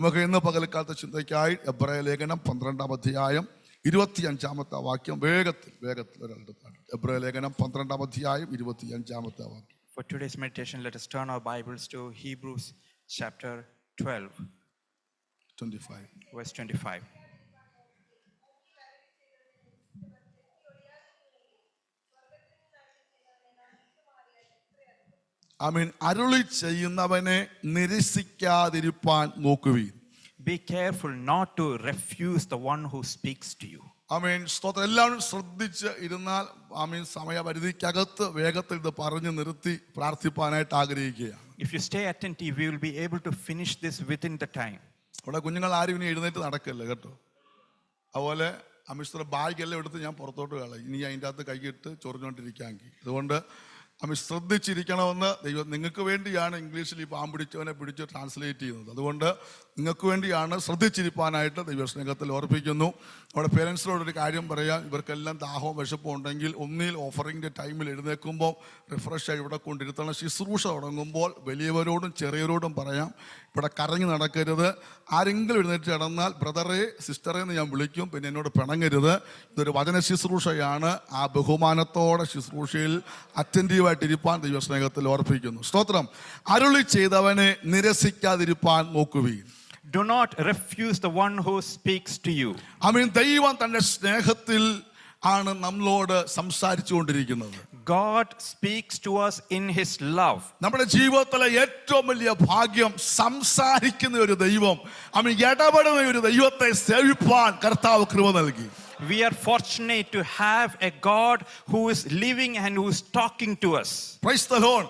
നമുക്ക് ഇന്ന് പകൽക്കാലത്തെ ചിന്തയ്ക്കായി എബ്രായ ലേഖനം 12-ാം അധ്യായം 25-ാമത്തെ വാക്യം വേഗത്തിൽ ഒരാളുടെ എബ്രായ ലേഖനം 12-ാം അധ്യായം 25-ാമത്തെ വാക്യം. For today's meditation, let us turn our Bibles to Hebrews chapter 12, 25. verse 25. അരുളി ചെയ്യുന്നവനെ നിരസിക്കാതിരിപ്പാൻ നോക്കുവീൻ. Be careful not to refuse the one who speaks to you. സ്തോത്രം. എല്ലാവരും ശ്രദ്ധിച്ച് ഇരുന്നാൽ സമയപരിധിക്കകത്ത് വേഗത്തിൽ ഇത് പറഞ്ഞു നിർത്തി പ്രാർത്ഥിപ്പാനായിട്ട് ആഗ്രഹിക്കുകയാണ്. If you stay attentive, we will be able to finish this within the time. അവിടെ കുഞ്ഞുങ്ങൾ ആരും ഇനി എഴുന്നേറ്റ് നടക്കല്ലേ കേട്ടോ. അതുപോലെ അമിസ്റ്റർ ബാഗെല്ലാം എടുത്ത് ഞാൻ പുറത്തോട്ട് കളയും. ഇനി അതിൻ്റെ അകത്ത് കൈയിട്ട് ചൊറിഞ്ഞുകൊണ്ടിരിക്കാമെങ്കിൽ. അതുകൊണ്ട് ശ്രദ്ധിച്ചിരിക്കണമെന്ന് ദൈവം നിങ്ങൾക്ക് വേണ്ടിയാണ് ഇംഗ്ലീഷിൽ ഈ പാമ്പിടിച്ചവനെ പിടിച്ച് ട്രാൻസ്ലേറ്റ് ചെയ്യുന്നത്. അതുകൊണ്ട് നിങ്ങൾക്ക് വേണ്ടിയാണ് ശ്രദ്ധിച്ചിരിക്കാനായിട്ട് ദൈവസ്നേഹത്തിൽ ഓർപ്പിക്കുന്നു. അവിടെ പേരൻസിനോടൊരു കാര്യം പറയാം. ഇവർക്കെല്ലാം ദാഹവും വിശപ്പും ഉണ്ടെങ്കിൽ ഒന്നിൽ ഓഫറിങ്ങിൻ്റെ ടൈമിൽ എഴുന്നേൽക്കുമ്പോൾ റിഫ്രഷായി ഇവിടെ കൊണ്ടിരുത്തണം. ശുശ്രൂഷ തുടങ്ങുമ്പോൾ വലിയവരോടും ചെറിയവരോടും പറയാം, ഇവിടെ കറങ്ങി നടക്കരുത്. ആരെങ്കിലും എഴുന്നേറ്റ് കിടന്നാൽ ബ്രദറെ സിസ്റ്ററെ എന്ന് ഞാൻ വിളിക്കും. പിന്നെ എന്നോട് പിണങ്ങരുത്. ഇതൊരു വചന ശുശ്രൂഷയാണ്. ആ ബഹുമാനത്തോടെ ശുശ്രൂഷയിൽ അറ്റൻറ്റീവായിട്ടിരിപ്പാൻ ദൈവസ്നേഹത്തിൽ ഓർപ്പിക്കുന്നു. സ്തോത്രം. അരുളി ചെയ്തവനെ നിരസിക്കാതിരിപ്പാൻ നോക്കുവീൻ. Do not refuse the one who speaks to you. ദൈവം തന്റെ സ്നേഹത്തിൽ ആണ് നമ്മളോട് സംസാരിച്ചു കൊണ്ടിരിക്കുന്നത്. God speaks to us in his love. നമ്മുടെ ജീവിതത്തിലെ ഏറ്റവും വലിയ ഭാഗ്യം സംസാരിക്കുന്ന ഒരു ദൈവം, ഇടപെടുന്ന ഒരു ദൈവത്തെ സേവിപ്പാൻ കർത്താവ് കൃപ നൽകി. We are fortunate to have a God who is living and who is talking to us. Praise the Lord.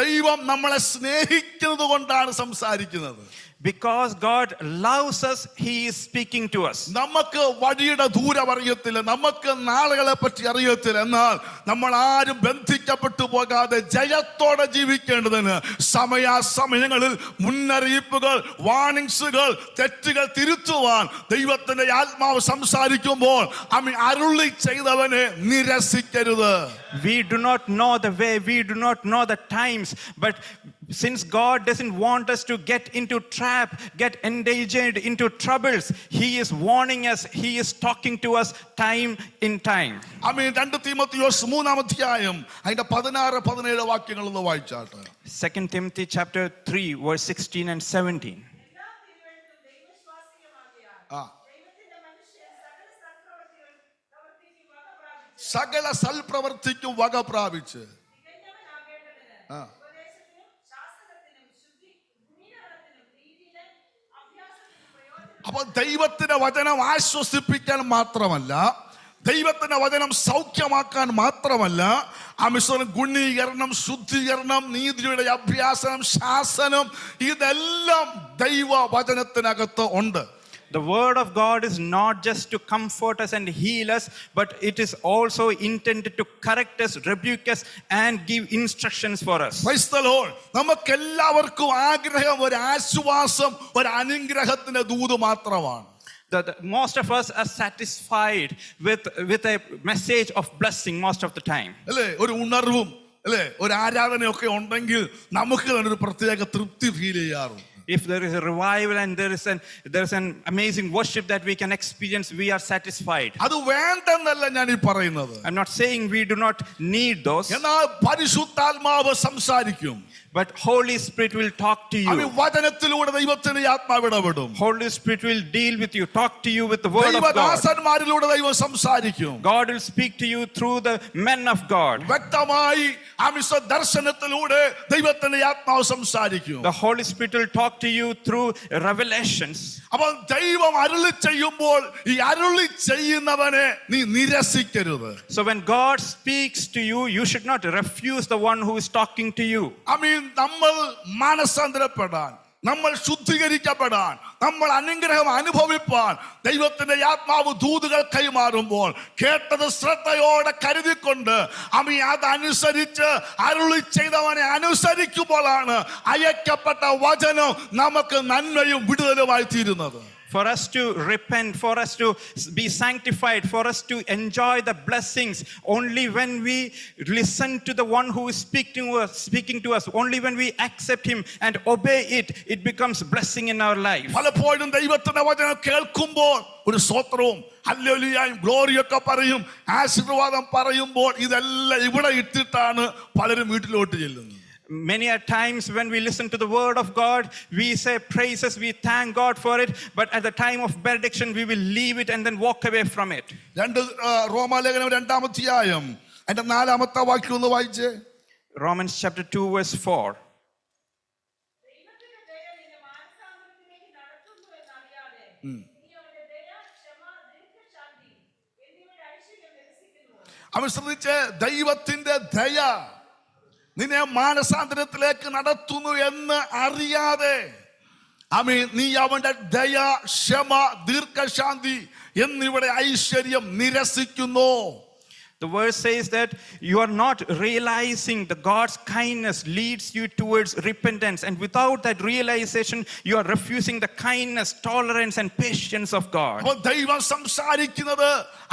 ദൈവം നമ്മളെ സ്നേഹിക്കുന്നത് കൊണ്ടാണ് സംസാരിക്കുന്നത്. Because God loves us, he is speaking to us. നമുക്ക് വഴിയുടെ ദൂരം അറിയത്തില്ല, നമുക്ക് നാളുകളെ പറ്റി അറിയത്തില്ല. എന്നാൽ നമ്മൾ ആരും ബന്ധിക്കപ്പെട്ടു പോകാതെ ജയത്തോടെ ജീവിക്കേണ്ടതിന് സമയാസമയങ്ങളിൽ മുന്നറിയിപ്പുകൾ, വാർണിംഗ്സുകൾ, തെറ്റുകൾ തിരുത്തുവാൻ ദൈവത്തിന്റെ ആത്മാവ് സംസാരിക്കുമ്പോൾ അരുളി ചെയ്തവനെ നിരസിക്കരുത്. We do not know the way, we do not know the times, but since God doesn't want us to get into trap, get endangered into troubles, he is warning us, he is talking to us time in time. 2 തീമോഥെയോസ് 3-ാം അധ്യായം അതിന്റെ 16-17 വാക്യങ്ങൾ ഒന്ന് വായിച്ചാട്ടെ. 2 Timothy chapter 3 verse 16 and 17. സകല സൽപ്രവർത്തിക്കും വക പ്രാപിച്ച് അപ്പൊ ദൈവത്തിന്റെ വചനം ആശ്വസിപ്പിക്കാൻ മാത്രമല്ല, ദൈവത്തിന്റെ വചനം സൗഖ്യമാക്കാൻ മാത്രമല്ല, ഗുണീകരണം, ശുദ്ധീകരണം, നീതിയുടെ അഭ്യാസനം, ശാസനം, ഇതെല്ലാം ദൈവ വചനത്തിനകത്ത് ഉണ്ട്. The word of God is not just to comfort us and heal us, but it is also intended to correct us, rebuke us and give instructions for us. Praise the Lord. നമുക്കെല്ലാവർക്കും ആഗ്രഹം ഒരു ആശ്വാസം, ഒരു അനുഗ്രഹത്തിന്റെ ദൂത് മാത്രമാണ്. Most of us are satisfied with a message of blessing most of the time. അല്ലേ? ഒരു ഉണർവും അല്ലേ ഒരു ആരാധനയൊക്കെ ഉണ്ടെങ്കിൽ നമുക്ക് തന്നെ ഒരു പ്രത്യേക തൃപ്തി ഫീൽ ചെയ്യാറുണ്ട്. If there is a revival and there is an amazing worship that we can experience, we are satisfied. അത് വേണ്ടെന്നല്ല ഞാൻ ഈ പറയുന്നത്. I'm not saying we do not need those. എന്നാൽ പരിശുദ്ധാത്മാവ് സംസാരിക്കും. But Holy Spirit will talk to you. വചനത്തിലൂടെ ദൈവത്തിന്റെ ആത്മാവ് ഇടപെടും. Holy Spirit will deal with you, talk to you with the word of God. ദൈവദാസന്മാരിലൂടെ ദൈവം സംസാരിക്കും. God will speak to you through the men of God. വ്യക്തമായി ദർശനത്തിലൂടെ ദൈവത്തിന്റെ ആത്മാവ് സംസാരിക്കും. The Holy Spirit will talk to you through revelations. അപ്പോൾ ദൈവം അരുളി ചെയ്യുമ്പോൾ ഈ അരുളി ചെയ്യുന്നവനെ നീ നിരസിക്കരുത്. So when God speaks to you, you should not refuse the one who is talking to you. നമ്മൾ മാനസാന്തരപ്പെടാൻ, നമ്മൾ ശുദ്ധീകരിക്കപ്പെടാൻ, നമ്മൾ അനുഗ്രഹം അനുഭവിപ്പാൻ ദൈവത്തിന്റെ ആത്മാവ് ദൂതുകൾ കൈമാറുമ്പോൾ കേട്ടത് ശ്രദ്ധയോടെ കരുതിക്കൊണ്ട് അതനുസരിച്ച് അരുളി ചെയ്തവനെ അനുസരിക്കുമ്പോഴാണ് അയക്കപ്പെട്ട വചനം നമുക്ക് നന്മയും വിടുതലുമായി തീരുന്നത്. for us to repent, for us to be sanctified, for us to enjoy the blessings. Only when we listen to the one who is speaking to us, only when we accept him and obey it, it becomes blessing in our life. പലപ്പോഴും ദൈവത്തിന്റെ വചനം കേൾക്കുമ്പോൾ ഒരു സ്തോത്രവും ഹല്ലേലൂയയും ഗ്ലോറിയൊക്കെ പറയും, ആശീർവാദം പറയുമ്പോൾ ഇതെല്ലാം ഇവിടെ ഇട്ടിട്ടാണ് പലരും വീട്ടിലോട്ട് ചെല്ലുന്നത്. Many a times when we listen to the word of God, we say praises, we thank God for it, but at the time of benediction we will leave it and then walk away from it. റോമാലേഖനം 2-ാം അധ്യായം അതിന്റെ 4-ാമത്തെ വാക്യം ഒന്ന് വായിച്ചേ. Romans chapter 2 verse 4. അവൻ ശ്രദ്ധിച്ച്, ദൈവത്തിന്റെ ദയ നിന്നെ മാനസാന്തരത്തിലേക്ക് നടത്തുന്നു എന്ന് അറിയാതെ നീ അവന്റെ ദയ, ക്ഷമ, ദീർഘശാന്തി എന്നിവിടെ ഐശ്വര്യം നിരസിക്കുന്നു. The verse says that you are not realizing that God's kindness leads you towards repentance, and without that realization you are refusing the kindness, tolerance and patience of God. ദൈവം സംസാരിക്കുന്നത്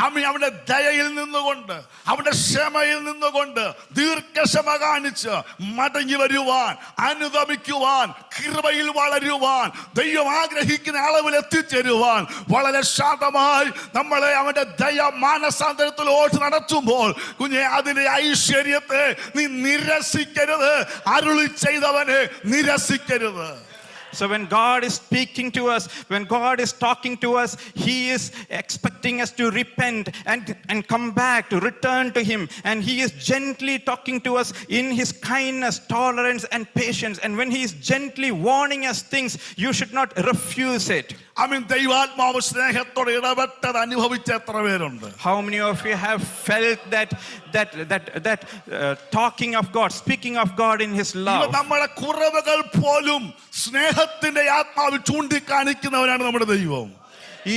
അവന്റെ ദയയിൽ നിന്നുകൊണ്ട്, അവന്റെ ക്ഷമയിൽ നിന്നുകൊണ്ട്, ദീർഘക്ഷമ കാണിച്ച് മടങ്ങി വരുവാൻ, അനുദമിക്കുവാൻ, കൃപയിൽ വളരുവാൻ, ദൈവം ആഗ്രഹിക്കുന്ന അളവിൽ എത്തിച്ചേരുവാൻ വളരെ ശാന്തമായി നമ്മളെ അവന്റെ ദയ മാനസാന്തരത്തിലോട്ട് നടത്തുമ്പോൾ കുഞ്ഞെ അതിന്റെ ഐശ്വര്യത്തെ നീ നിരസിക്കരുത്, അരുളി ചെയ്തവനെ നിരസിക്കരുത്. So when God is speaking to us, when God is talking to us, he is expecting us to repent and come back, to return to him, and he is gently talking to us in his kindness, tolerance and patience. And when he is gently warning us things, you should not refuse it. ദൈവാത്മാവ് സ്നേഹത്തോടെ ഇടപെട്ടത് അനുഭവിച്ച എത്ര പേരുണ്ട്? How many of you have felt that talking of God, speaking of God in his love? നമ്മുടെ കുറവുകൾ പോലും സ്നേഹത്തിന്റെ ആത്മാവ് ചൂണ്ടിക്കാണിക്കുന്നവനാണ് നമ്മുടെ ദൈവം.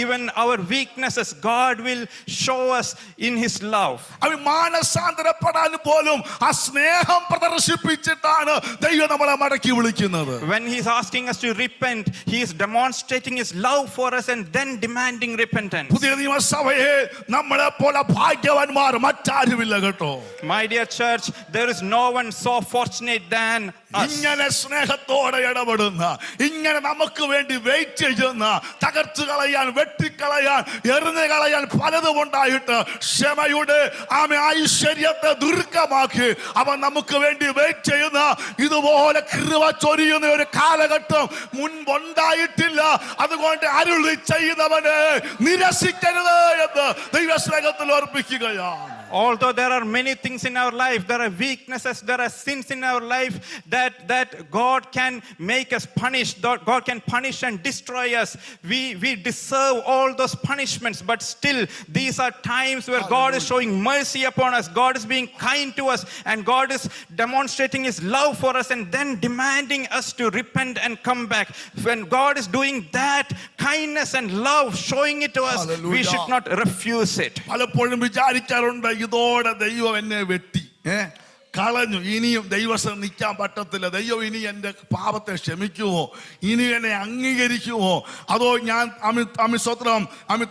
Even our weaknesses, God will show us in his love. മാനസാന്തരപ്പെടാൻ പോലും ആ സ്നേഹം പ്രദർശിപ്പിച്ചിട്ടാണ് ദൈവം നമ്മളെ മടക്കി വിളിക്കുന്നത്. When he is asking us to repent, he is demonstrating his love for us and then demanding repentance. പുതിയ നിയമസഭയെ നമ്മളെ പോലെ ഭാഗ്യവാന്മാർ മറ്റാരുമില്ല കേട്ടോ. My dear church, there is no one so fortunate than us. ഇങ്ങനെ സ്നേഹത്തോടെ ഇടപെടുന്ന, ഇങ്ങനെ നമുക്ക് വേണ്ടി വെയിറ്റ് ചെയ്യുന്ന, തകർച്ചു കളയാൻ, വെട്ടിക്കളയാൻ, എറിഞ്ഞു കളയാൻ പലതും ഉണ്ടായിട്ട് ക്ഷമയുടെ ഐശ്വര്യത്തെ ദുർഗമാക്കി അവൻ നമുക്ക് വേണ്ടി വെയിറ്റ് ചെയ്യുന്ന ഇതുപോലെ കൃപ ചൊരിയുന്ന ഒരു കാലഘട്ടം മുൻപുണ്ടായിട്ടില്ല. അതുകൊണ്ട് അരുളി ചെയ്യുന്നവനെ നിരസിക്കരുത് എന്ന് ദൈവസ്നേഹത്തിൽ ഓർപ്പിക്കുകയാണ്. Although there are many things in our life, there are weaknesses, there are sins in our life that God can make us punish, God can punish and destroy us. We deserve all those punishments, but still these are times where God is showing mercy upon us, God is being kind to us, and God is demonstrating his love for us and then demanding us to repent and come back. When God is doing that kindness and love, showing it to us, we should not refuse it. പലപ്പോഴും വിചാരിക്കാറുണ്ട്, ഇതോടെ ദൈവം എന്നെ വെട്ടി കളഞ്ഞു, ഇനിയും ദൈവസ്ഥ നിൽക്കാൻ പറ്റത്തില്ല, ദൈവം ഇനി എൻ്റെ പാപത്തെ ക്ഷമിക്കുമോ, ഇനി എന്നെ അംഗീകരിക്കുമോ, അതോ ഞാൻ സ്വത്രം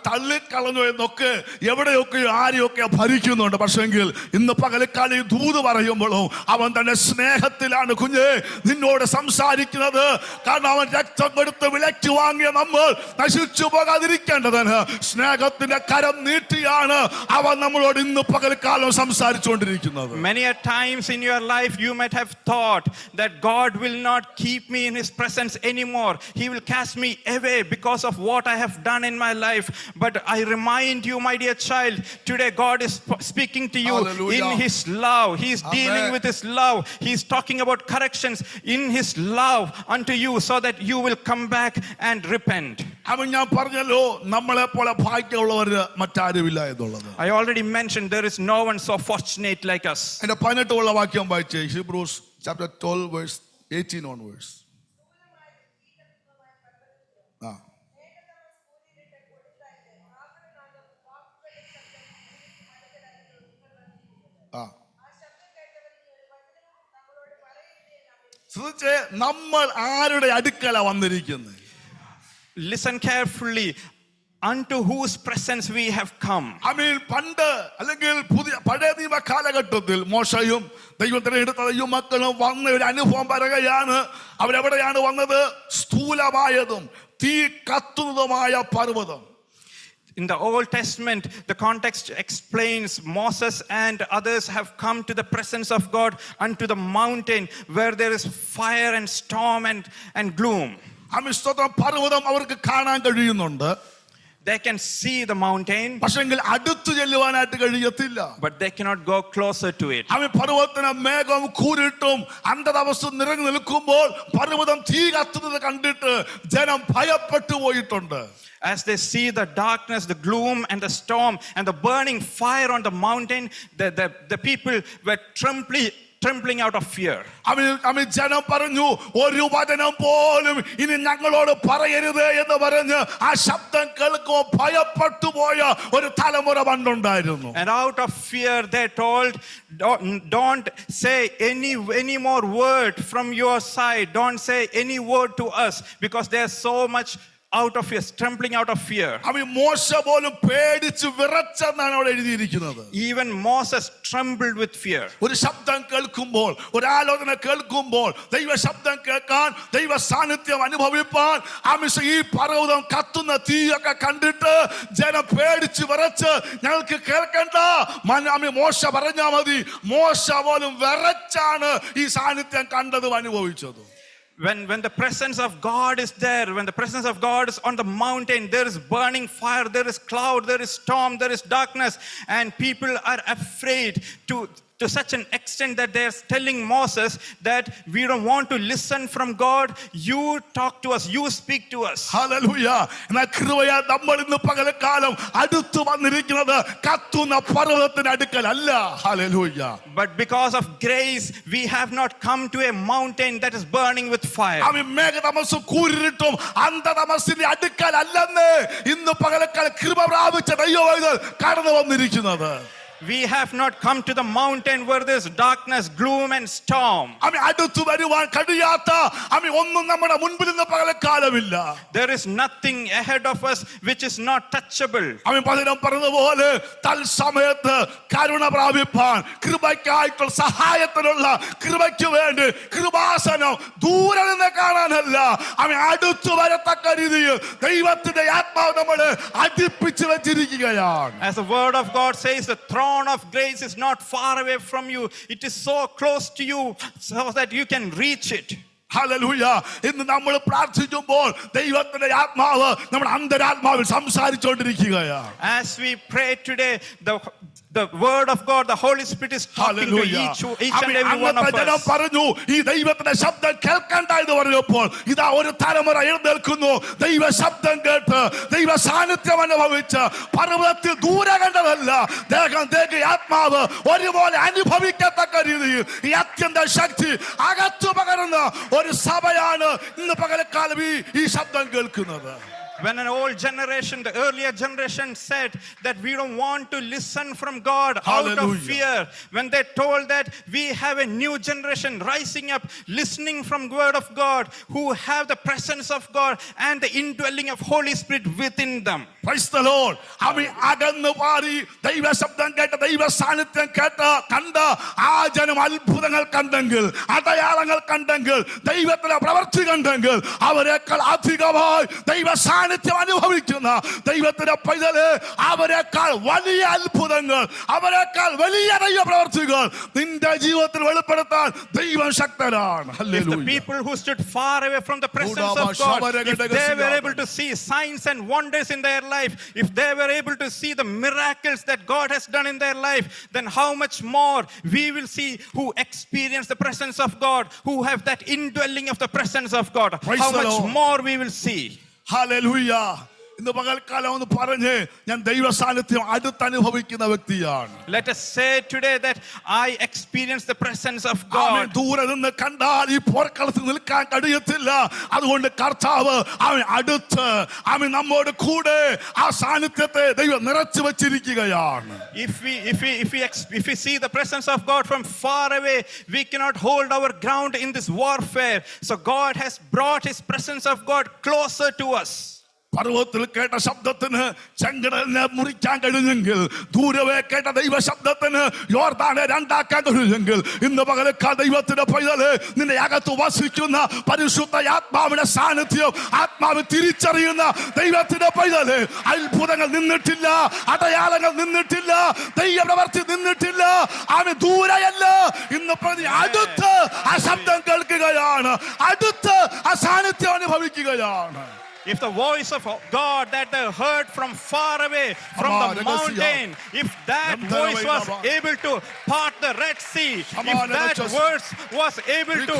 തള്ളിക്കളഞ്ഞു എന്നൊക്കെ എവിടെയൊക്കെ ആരെയൊക്കെ ഭരിക്കുന്നുണ്ട്. പക്ഷെങ്കിൽ ഇന്ന് പകലക്കാലം ദൂത് പറയുമ്പോഴും അവൻ തന്റെ സ്നേഹത്തിലാണ് കുഞ്ഞെ നിന്നോട് സംസാരിക്കുന്നത്. കാരണം അവൻ രക്തം കൊടുത്ത് വിലയ്ക്ക് വാങ്ങിയ നമ്മൾ നശിച്ചു പോകാതിരിക്കേണ്ടതിന് സ്നേഹത്തിന്റെ കരം നീട്ടിയാണ് അവൻ നമ്മളോട് ഇന്ന് പകൽക്കാലം സംസാരിച്ചുകൊണ്ടിരിക്കുന്നത്. Many a time in your life you might have thought that God will not keep me in his presence anymore, he will cast me away because of what I have done in my life. But I remind you, my dear child, today God is speaking to you. Hallelujah. In his love, he is Amen. Dealing with his love, he is talking about corrections in his love unto you so that you will come back and repent. ഞാൻ പറഞ്ഞല്ലോ നമ്മളെ പോലെ ഭാഗ്യമുള്ളവര് മറ്റാരുമില്ല എന്നുള്ളത്. I already mentioned there is no one so fortunate like us. എന്റെ 18 വാക്യം വായിച്ചേ, Hebrews chapter 12 verse 18 onwards. നമ്മൾ ആരുടെ അടുക്കല വന്നിരിക്കുന്നത്? Listen carefully. Unto whose presence we have come. പണ്ട് അല്ലെങ്കിൽ പഴയ നിയമ കാലഘട്ടത്തിൽ മോശയും ദൈവത്തിനെ എടുത്ത ദൈവമക്കളും വന്ന ഒരു അനുഭവം പറയുകയാണ്. അവരെവിടെയാണ് വന്നത്? സ്ഥൂലമായതും തീ കത്തുന്നതുമായ പർവ്വതം. In the Old Testament, the context explains Moses and others have come to the presence of God unto the mountain where there is fire and storm and gloom. പർവ്വതം അവർക്ക് കാണാൻ കഴിയുന്നുണ്ട്. They can see the mountain, പക്ഷെങ്കിൽ അടുത്ത് ചെല്ലുവാനായിട്ട് കഴിയത്തില്ല. but they cannot go closer to it. പർവ്വതത്തിന് മേഘം കൂരിട്ടും അന്ധതമസ്സ് നിറഞ്ഞു നിൽക്കുമ്പോൾ പർവ്വതം തീ കത്തുന്നത് കണ്ടിട്ട് ജനം ഭയപ്പെട്ടു പോയിട്ടുണ്ട്. As they see the darkness, the gloom and the storm and the burning fire on the mountain, the people were trembling out of fear. ജനം പറഞ്ഞു, ഒരു വചനം പോലും ഇനി ഞങ്ങളോട് പറയരുത് എന്ന് പറഞ്ഞ് ആ ശബ്ദം കേൾക്കുമ്പോൾ ഭയപ്പെട്ടു പോയ ഒരു തലമുറ പണ്ടുണ്ടായിരുന്നു. And out of fear they told, don't say any more word from your side. Don't say any word to us, because there's so much out of fear, trembling out of fear. മോശ പോലും പേടിച്ച് വിറച്ചെന്നാണ് അവിടെ എഴുതിയിരിക്കുന്നത്. Even Moses trembled with fear. ഒരു ശബ്ദം കേൾക്കുമ്പോൾ, ഒരു ആലോചന കേൾക്കുമ്പോൾ, ദൈവ ശബ്ദം കേൾക്കാൻ, ദൈവ സാന്നിധ്യം അനുഭവിപ്പാൻ, ഈ പർവ്വതം കത്തുന്ന തീയൊക്കെ കണ്ടിട്ട് ജനം പേടിച്ച് വിറച്ച് ഞങ്ങൾക്ക് കേൾക്കണ്ട, മോശ പറഞ്ഞാ മതി. മോശ പോലും വിറച്ചാണ് ഈ സാന്നിധ്യം കണ്ടതും അനുഭവിച്ചതും. When the presence of God is there, when the presence of God is on the mountain, there is burning fire, there is cloud, there is storm, there is darkness, and people are afraid to such an extent that they are telling Moses that we don't want to listen from God. You talk to us, you speak to us. Hallelujah. എന്നാൽ കൃപയാൽ നമ്മൾ ഇന്ന് പകൽക്കാലം അടുത്ത് വന്നിരിക്കുന്നത് കത്തുന്ന പർവ്വതത്തിന്റെ അടുക്കലല്ല. Hallelujah. But because of grace, we have not come to a mountain that is burning with fire. മേഘതമസ്സും കൂരിട്ടും അന്ധതമസ്സിന്റെ അടുക്കലല്ലെന്ന് ഇന്ന് പകൽക്കാലം കൃപ പ്രാപിച്ച ദൈവവൈതൽ കടന്നു വന്നിരിക്കുന്നത്. We have not come to the mountain where there's darkness, gloom and storm. അടുത്തു വരുവാൻ കഴിയാത്ത ഒന്നും നമ്മുടെ മുൻപിൽ നിന്ന് പകൽക്കാലമില്ല. There is nothing ahead of us which is not touchable. പലരും പറഞ്ഞതുപോലെ തൽസമയത്ത് കരുണ പ്രാപിപ്പാൻ, കൃപയ്ക്കായിട്ടുള്ള സഹായത്തിനുള്ള കൃപയ്ക്ക് വേണ്ടി കൃപാസനം ദൂരെ നിന്ന് കാണാനല്ല, അടുത്തു വരത്തക്ക രീതിയിൽ ദൈവത്തിന്റെ ആത്മാവ് നമ്മളെ അടുപ്പിച്ചു വെച്ചിരിക്കുകയാണ്. As the word of God says, the throne of grace is not far away from you. It is so close to you so that you can reach it. Hallelujah. ഇന്ന് നമ്മൾ പ്രാർത്ഥിക്കുമ്പോൾ ദൈവത്തിന്റെ ആത്മാവ് നമ്മുടെ അന്തരാത്മാവിൽ സംസാരിച്ചുകൊണ്ടിരിക്കുകയാണ്. As we pray today, the word of God, the Holy Spirit is talking to each and every one of us. പറഞ്ഞു ഈ ദൈവത്തിന്റെ ശബ്ദം കേൾക്കണ്ട എന്ന് പറഞ്ഞപ്പോൾ ഇതാ ഒരു തലമുറ എഴുന്നേൽക്കുന്നു. ദൈവ ശബ്ദം കേട്ട് ദൈവ സാന്നിധ്യം അനുഭവിച്ച് പർവ്വതത്തിൽ ദൂരെ കണ്ടതല്ല, ആത്മാവ് ഒരുപോലെ അനുഭവിക്കത്തക്ക രീതിയിൽ ഈ അത്യന്ത ശക്തി അകത്തു പകരുന്ന ഒരു സഭയാണ് ഇന്ന് പകൽക്കാലം ഈ ശബ്ദം കേൾക്കുന്നത്. When an old generation, the earlier generation said that we don't want to listen from God out of fear, when they told that we have a new generation rising up, listening from the word of God, who have the presence of God and the indwelling of Holy Spirit within them. Praise the Lord. അകന്നു പാറി ദൈവ ശബ്ദം കേട്ട ദൈവ സാന്നിധ്യം കണ്ട ആ ജനം അത്ഭുതങ്ങൾ കണ്ടെങ്കിൽ, അടയാളങ്ങൾ കണ്ടെങ്കിൽ, ദൈവത്തിന്റെ പ്രവൃത്തി കണ്ടെങ്കിൽ, അവരെക്കാൾ അധികമായി ദൈവ സാന്നിധ്യം അനുഭവിക്കുന്ന ദൈവത്തിന്റെ പൈതല് അവരെക്കാൾ വലിയ അത്ഭുതങ്ങൾ, അവരെക്കാൾ വലിയ ദൈവ പ്രവൃത്തികൾ നിന്റെ ജീവിതത്തിൽ വെളിപ്പെടുത്താൻ ദൈവം ശക്തനാണ്. If the people who stood far away from the presence of God, if they were able to see signs and wonders in their life, if they were able to see the miracles that God has done in their life, then how much more we will see who experience the presence of God, who have that indwelling of the presence of God. How much more we will see. Hallelujah. ഇന്ന് പകൽക്കാലം ഒന്ന് പറഞ്ഞ് ഞാൻ ദൈവ സാന്നിധ്യം അടുത്ത് അനുഭവിക്കുന്ന വ്യക്തിയാണ്. Let us say today that I experience the presence of God. ദൂരെ നിന്ന് കണ്ടാൽ ഈ പോർക്കളത്തിൽ നിൽക്കാൻ കഴിയത്തില്ല. അതുകൊണ്ട് കർത്താവ് അടുത്ത് നമ്മോട് കൂടെ ആ സാന്നിധ്യത്തെ ദൈവം നിറച്ചു വെച്ചിരിക്കുകയാണ്. If we see the presence of God from far away, we cannot hold our ground in this warfare. So God has brought his presence of God closer to us. പർവ്വതത്തിൽ കേട്ട ശബ്ദത്തിന് ചെങ്കടലിനെ മുറിക്കാൻ കഴിഞ്ഞെങ്കിൽ, ദൂരവേ കേട്ട ദൈവ ശബ്ദത്തിന് യോർദാനെ രണ്ടാക്കാൻ കഴിഞ്ഞെങ്കിൽ, ഇന്ന് പകലക്കാൽ ദൈവത്തിന്റെ പൈതല് നിന്റെ അകത്ത് വസിക്കുന്ന പരിശുദ്ധ ആത്മാവിന്റെ സാന്നിധ്യം, ആത്മാവ് തിരിച്ചറിയുന്ന ദൈവത്തിന്റെ പൈതല്, അത്ഭുതങ്ങൾ നിന്നിട്ടില്ല, അടയാളങ്ങൾ നിന്നിട്ടില്ല, ദൈവപ്രവൃത്തി നിന്നിട്ടില്ല. അവൻ ദൂരെയല്ല, ഇന്ന് പ്രതി അടുത്ത് ആ ശബ്ദം കേൾക്കുകയാണ്, അടുത്ത് ആ സാന്നിധ്യം അനുഭവിക്കുകയാണ്. If the voice of God that they heard from far away, from the mountain, if that voice was able to part the Red Sea, if that voice was able to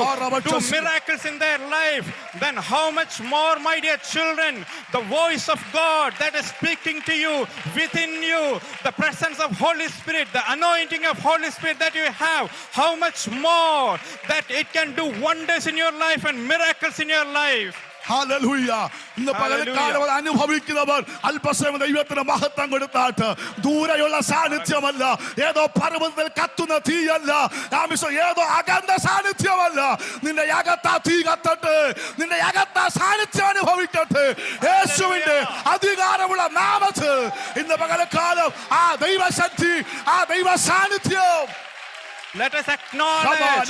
do miracles in their life, then how much more, my dear children, the voice of God that is speaking to you, within you, the presence of Holy Spirit, the anointing of Holy Spirit that you have, how much more that it can do wonders in your life and miracles in your life. Hallelujah. ഇന്ന് പകൽക്കാലം അനുഭവിക്കുന്നവർ അല്പസമയം ദൈവത്തിന് മഹത്വം കൊടുത്താട്ട്, ദൂരെയുള്ള സാന്നിധ്യമല്ല, ഏതോ പർവ്വതത്തിൽ കത്തുന്ന തീയല്ല, ഏതോ അകന്ന സാന്നിധ്യമല്ല, നിന്റെ അകത്താ തീ കത്തട്ടെ, നിന്റെ അകത്താ സാന്നിധ്യം അനുഭവിക്കട്ടെ. യേശുവിന്റെ അധികാരമുള്ള നാമത്തിൽ ഇന്ന് പകൽക്കാലം ആ ദൈവശക്തി, ആ ദൈവ സാന്നിധ്യം. Let us acknowledge this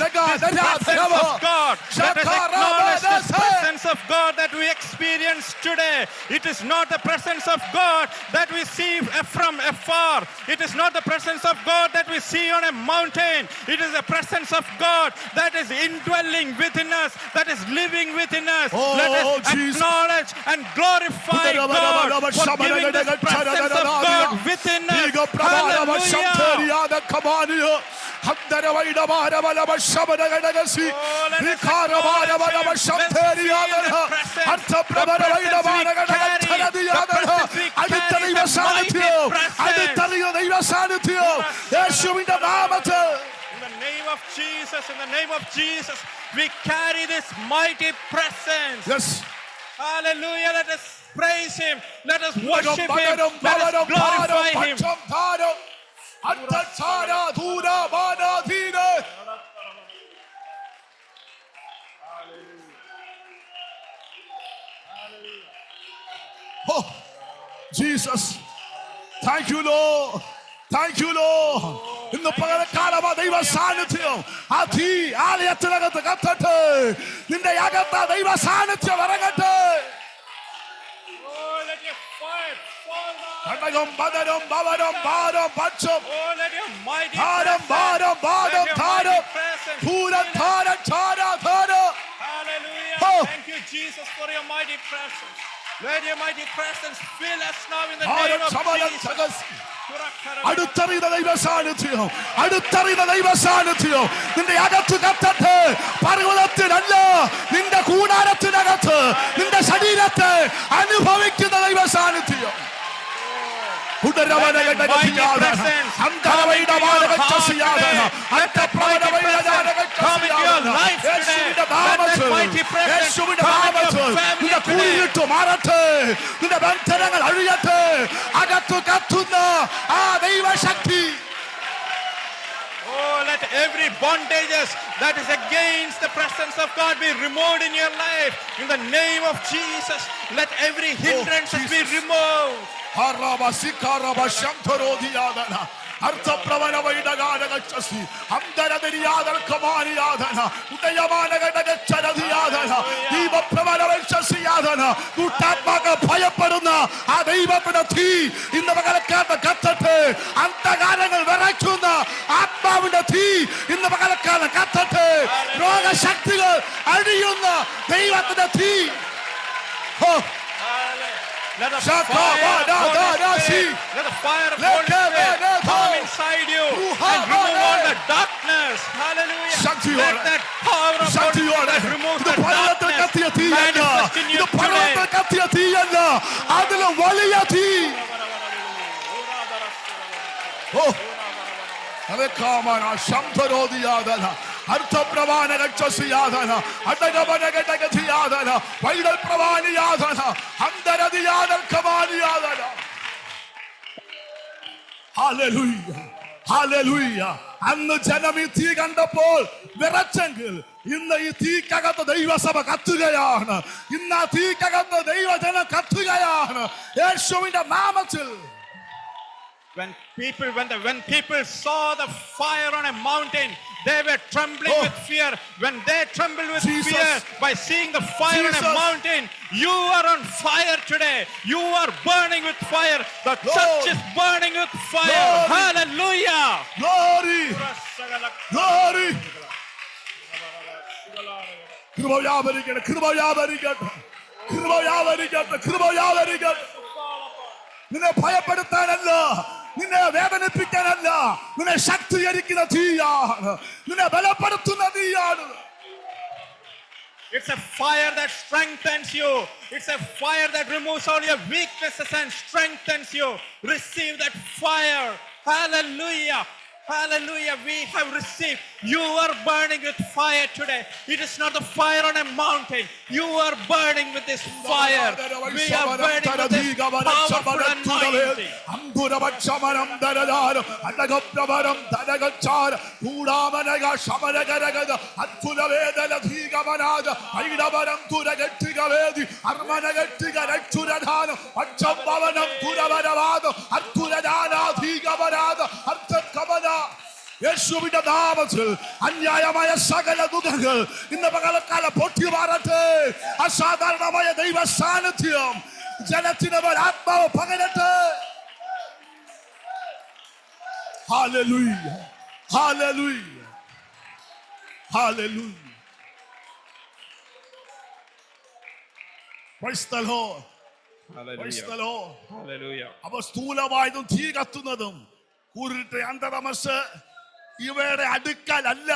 presence of God. Let us acknowledge this presence of God that we experience today. It is not the presence of God that we see from afar. It is not the presence of God that we see on a mountain. It is the presence of God that is indwelling within us, that is living within us. Let us acknowledge and glorify God for giving this presence of God within us. Hallelujah. In the name of Jesus, we carry this mighty presence. Yes. Hallelujah. Let us praise Him. Let us worship Him. Let us glorify Him. Oh, Jesus, thank you, Lord. Thank you, Lord. ഇന്ന് പകൽക്കാലം ദൈവ സാന്നിധ്യം ആ തീ ആലയത്തിനകത്ത് കത്തട്ടെ, നിന്റെ അകത്ത് ദൈവ സാന്നിധ്യം ഇറങ്ങട്ടെ. കടകം ബദരം ബവരം ഭാരം പച്ചം ഭാരം ഭാരം ഭാരം ധാരം പൂരം ധാരം ധാര ധാര. Thank you, Jesus, for your mighty presence. Let your mighty presence fill us now in the name of Jesus. അടുത്തറിയുന്ന ദൈവ സാന്നിധ്യം, അടുത്തറിയുന്ന ദൈവ സാന്നിധ്യം നിന്റെ അകത്ത് കത്തട്ടെ. പർവ്വതത്തിനല്ല, നിന്റെ കൂടാരത്തിനകത്ത്, നിന്റെ ശരീരത്തെ അനുഭവിക്കുന്ന ദൈവ സാന്നിധ്യം. Let the mighty presence come into your heart today. Let the mighty presence come into your life today. Let the mighty presence come into your family today. മാറട്ടെ, നിന്റെ ബന്ധനങ്ങൾ അഴിയട്ടെ, അകത്തു കത്തുന്ന ആ ദൈവശക്തി. Oh, let every bondages that is against the presence of God be removed in your life. In the name of Jesus, let every hindrance be removed. അർത്ഥപ്രവണവൈടകാരകച്ചസി അന്തരതിരിയാദർക്കമാനിയാദന ഉദയമാനകടകച്ചരതിയാദന ദീപപ്രവണവൈച്ചസിയാദന കൂട്ടാത്മാക്കൾ ഭയപ്പെടുന്ന ആ ദൈവത്തിന്റെ തീ ഇന്ന് പകൽക്കാലത്ത് കത്തട്ടെ. അന്ധകാരങ്ങൾ വിറയ്ക്കുന്ന ആത്മാവിന്റെ തീ ഇന്ന് പകൽക്കാലം കത്തട്ടെ. രോഗശക്തികൾ അഴിയുന്ന ദൈവത്തിന്റെ തീ. Let the fire of Holy Spirit come inside you and remove all the darkness. Hallelujah. Let that power of Holy Spirit remove the darkness. Manifest in you today. അതിലും വലിയ തീ. അർത്ഥപ്രവാനകച്ചസിയാദന അടകബനകടകതിയാദന വൈഡൽ പ്രവാനിയാദന അന്തരതിയാദൽക്കമാനിയാദന. Hallelujah, hallelujah. അന്ന് ജനം ഈ തീ കണ്ടപ്പോൾ വിറച്ചെങ്കിൽ ഇന്ന് ഈ തീക്കകത്ത് ദൈവസഭ കത്തുകയാണ്. ഇന്ന് ആ തീക്കകത്ത് ദൈവജനം കത്തുകയാണ് യേശുവിന്റെ നാമത്തിൽ. When people saw the fire on a mountain, they were trembling with fear. When they trembled with Jesus. fear by seeing the fire on a Jesus. mountain, you are on fire today. You are burning with fire. The Lord. church is burning with fire. Lord. Hallelujah. Glory, glory. കൃപ വ്യാപരിക്കട്ടെ, കൃപ വ്യാപരിക്കട്ടെ, കൃപ വ്യാപരിക്കട്ടെ, കൃപ വ്യാപരിക്കട്ടെ. നിന്നെ ഭയപ്പെടുത്താനല്ല, നിന്നെ വേദനിപ്പിക്കാനല്ല, നിന്നെ ശക്തീകരിക്കുന്ന തീയാണ്, നിന്നെ ബലപ്പെടുത്തുന്ന തീയാണ്. It's a fire that strengthens you. It's a fire that removes all your weaknesses and strengthens you. Receive that fire. Hallelujah. Hallelujah. We have received. You are burning with fire today. It is not the fire on a mountain. You are burning with this fire. We are burning with this powerful anointing. അമ്പുരപക്ഷമനം ദരദാരം അനഗപ്രവരം ദരഗച്ചാര കൂടാമനഗ ശമരഗരഗദ അത്ഭുതവേദന ധീഗമനാദ ഐഡവരം തുരഗട്ടിഗവേദി അർമനഗട്ടിഗ രക്ഷുരധാനം പച്ചഭവനം തുരവരവാദ അത്ഭുതദാനാ ധീഗമനാദ അർത്ഥകമന. യേശുവിന്റെ നാമത്തിൽ അന്യായമായ സകല ദുഃഖങ്ങൾ ഇന്ന് പകൽക്കാലം പൊട്ടി മാറട്ടെ. അസാധാരണമായ ദൈവ സാന്നിധ്യം ജനത്തിന് ആത്മാവ് പകരട്ടെ. Hallelujah, hallelujah, hallelujah. Praise the Lord, praise the Lord. Hallelujah. അപ്പൊ സ്ഥൂലമായതും തീ കത്തുന്നതും കൂരിട്ട് അന്ധതമസ് ഇവയുടെ അടുക്കലല്ല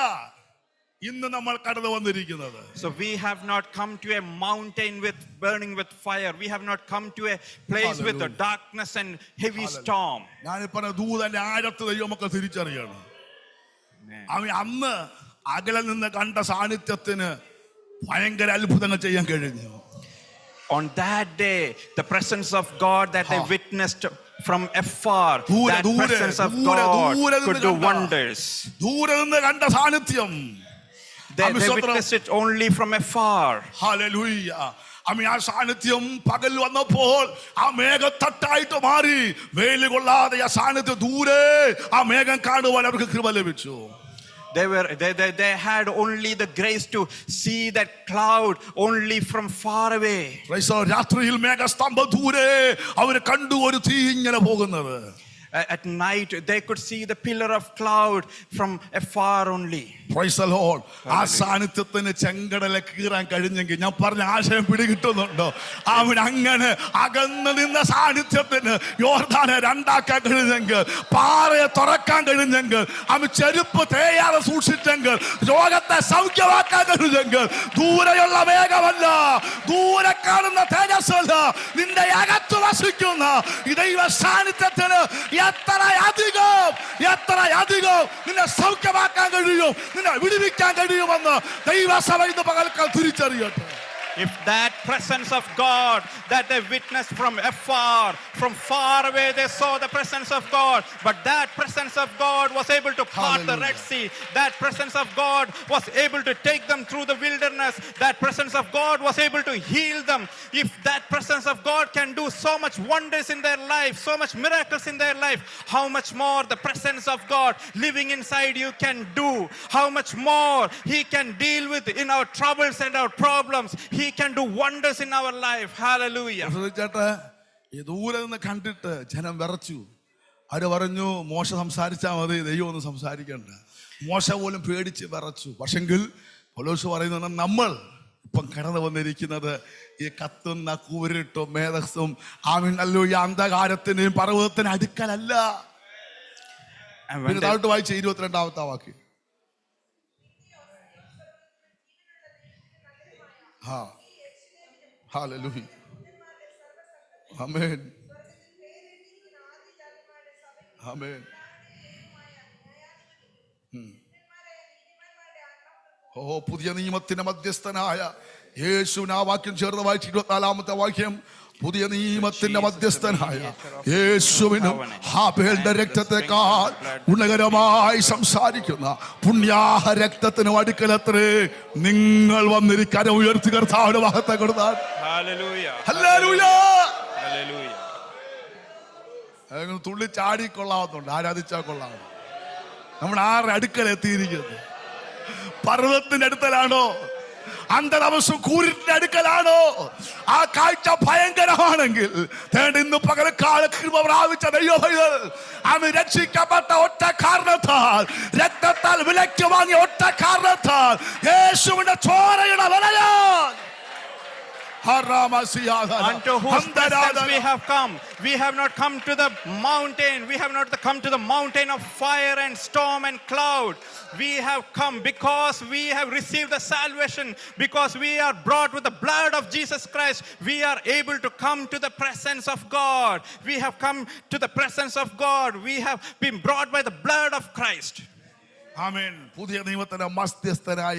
ഇന്ന് നമ്മൾ കടന്നു വന്നിരിക്കുന്നത്. So we have not come to a mountain with burning with fire. We have not come to a place with the darkness and heavy storm. ഞാനിപ്പോ ദൂതന്റെ ആഴത്ത് ദൈവമൊക്കെ തിരിച്ചറിയണം. അവൻ അന്ന് അകലെ നിന്ന് കണ്ട സാന്നിധ്യത്തിന് ഭയങ്കര അത്ഭുതങ്ങൾ ചെയ്യാൻ കഴിഞ്ഞു. On that day, the presence of God that they witnessed from afar, that presence of God could do wonders. ദൂരെ നിന്ന് കണ്ട സാന്നിധ്യം They witnessed it only from afar. Hallelujah. ആ സാന്നിധ്യം പകൽ വന്നപ്പോൾ ആ മേഘത്തട്ടായിട്ട് മാറി. വെയിൽ കൊള്ളാതെ ആ സാന്നിധ്യം ദൂരെ ആ മേഘം കാണുവാൻ അവർക്ക് കൃപ ലഭിച്ചു. They had only the grace to see that cloud only from far away. രാത്രിയിൽ മേഘസ്തംഭം ദൂരെ അവർ കണ്ടു ഒരു തീ ഇങ്ങനെ പോകുന്നത്. At night they could see the pillar of cloud from afar only. Praise the Lord. ആ സാന്നിധ്യത്തിന് ചെങ്കടല കീറാൻ കഴിഞ്ഞെങ്കിൽ ഞാൻ പറഞ്ഞ ആശയം പിടികിട്ടുന്നുണ്ടോ? അവൻ അങ്ങനെ അകന്ന് നിന്ന സാന്നിധ്യത്തിന് യോർദാനെ രണ്ടാക്കാൻ കഴിഞ്ഞെങ്കിൽ, പാറയെ തുറക്കാൻ കഴിഞ്ഞെങ്കിൽ, അവൻ ചെരുപ്പ് തേയാതെ സൂക്ഷിച്ചെങ്കിൽ, രോഗത്തെ സൗഖ്യമാക്കാൻ കഴിഞ്ഞെങ്കിൽ, ദൂരെയുള്ള വേഗമല്ല, ദൂരെ കാണുന്ന തേജസ്സല്ല, നിന്റെ അകത്ത് വസിക്കുന്ന ഈ ദൈവ സാന്നിധ്യത്തിന് എത്ര അധികം നിന്നെ സൗഖ്യമാക്കാൻ കഴിയും, നിന്നെ വിടുവിക്കാൻ കഴിയുമെന്ന് ദൈവസഭ ഇന്ന് പകൽക്കാൽ തിരിച്ചറിയട്ടെ. If that presence of God that they witnessed from afar, from far away they saw the presence of God, but that presence of God was able to part the Red Sea. That presence of God was able to take them through the wilderness. That presence of God was able to heal them. If that presence of God can do so much wonders in their life, so much miracles in their life, how much more the presence of God living inside you can do. How much more He can deal with in our troubles and our problems. He can do wonders in our life. Hallelujah. ചേട്ടാ, ഈ ദൂരെ നിന്ന് കണ്ടിട്ട് ജനം വിറച്ചു. അവര് പറഞ്ഞു മോശ സംസാരിച്ചാൽ മതി, ദൈവം ഒന്നും സംസാരിക്കണ്ട. മോശ പോലും പേടിച്ച് വിറച്ചു. പക്ഷെങ്കിൽ പൗലോസ് പറയുന്നത് നമ്മൾ ഇപ്പം കടന്നു വന്നിരിക്കുന്നത് ഈ കത്തുന്ന കൂരിട്ടും മേധസ്സും ആമിനല്ലോ ഈ അന്ധകാരത്തിന്റെയും പർവ്വതത്തിന് അടുക്കലല്ല. താഴോട്ട് വായിച്ച 22ാമത്തെ വാക്യം. Hallelujah. Amen. Amen. പുതിയ നിയമത്തിന്റെ മധ്യസ്ഥനായ യേശുവിന് ആ വാക്യം ചേർന്ന് വായിച്ച് 24-ാമത്തെ വാക്യം. പുതിയ നിയമത്തിന്റെ മധ്യസ്ഥനായ യേശുവിനും ഹാബേലിന്റെ രക്തത്തെക്കാൾ ഗുണകരമായി സംസാരിക്കുന്ന പുണ്യാഹ രക്തത്തിനും അടുക്കലത്രേ നിങ്ങൾ വന്നിരിക്കാനും ഉയർത്തി കർത്താവിന്റെ മഹത്വം കൊടുത്താൽ. ഹല്ലേലൂയ. തുള്ളി ചാടി കൊള്ളാവുന്നുണ്ട്, ആരാധിച്ചാൽ കൊള്ളാവുന്നു. നമ്മുടെ ആരുടെ അടുക്കൽ എത്തിയിരിക്കുന്നത്? പർവ്വതത്തിന്റെ അടുത്തലാണോ? അന്തരവസ്ഥ കൂരിന്റെ അടുക്കലാണോ? ആ കാഴ്ച ഭയങ്കരമാണെങ്കിൽ ഇന്ന് പകരക്കാല കൃപ പ്രാപിച്ച ദൈവമക്കൾ, അവൻ രക്ഷിക്കപ്പെട്ട ഒറ്റ കാരണത്താൽ, രക്തത്താൽ വിലയ്ക്ക് വാങ്ങിയ ഒറ്റ കാരണത്താൽ, യേശുവിന്റെ ചോരയുടെ വിലയാൽ unto whose presence we have come. We have not come to the mountain. We have not come to the mountain of fire and storm and cloud. We have come because we have received the salvation, because we are brought with the blood of Jesus Christ. We are able to come to the presence of God. We have come to the presence of God. We have been brought by the blood of Christ. ആമേൻ. പുതിയ നിയമത്തിന്റെ മധ്യസ്ഥനായ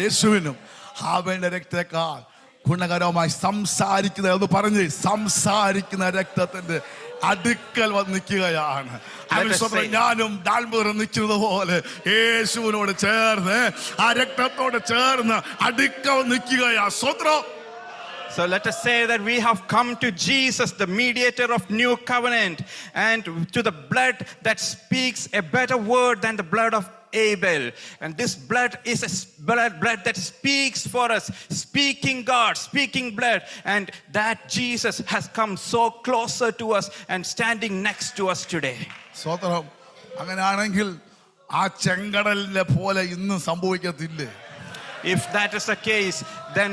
യേശുവിനും ഹാബേലിന്റെ രക്തത്തേക്കാൾ ഗുണകരമായി സംസാരിക്കുന്ന, ഒന്ന് പറഞ്ഞ്, സംസാരിക്കുന്ന രക്തത്തിന്റെ അടുക്കൽ വന്ന് നിൽക്കുകയാണ്. ഞാനും ഡാൽമുറ നിൽക്കുന്നത് പോലെ യേശുവിനോട് ചേർന്ന്, ആ രക്തത്തോട് ചേർന്ന് അടുക്കൽ നിൽക്കുകയാണ്. സ്വത്രം. So let us say that we have come to Jesus, the mediator of new covenant, and to the blood that speaks a better word than the blood of Abel. And this blood is a blood that speaks for us, speaking God, speaking blood. And that Jesus has come so closer to us and standing next to us today. സ്വതന്ത്രം. അങ്ങനെയാണെങ്കിൽ ആ ചെങ്കടലിനെ പോലെ ഇന്നും സംഭവിക്കത്തില്ലേ? If that is the case, then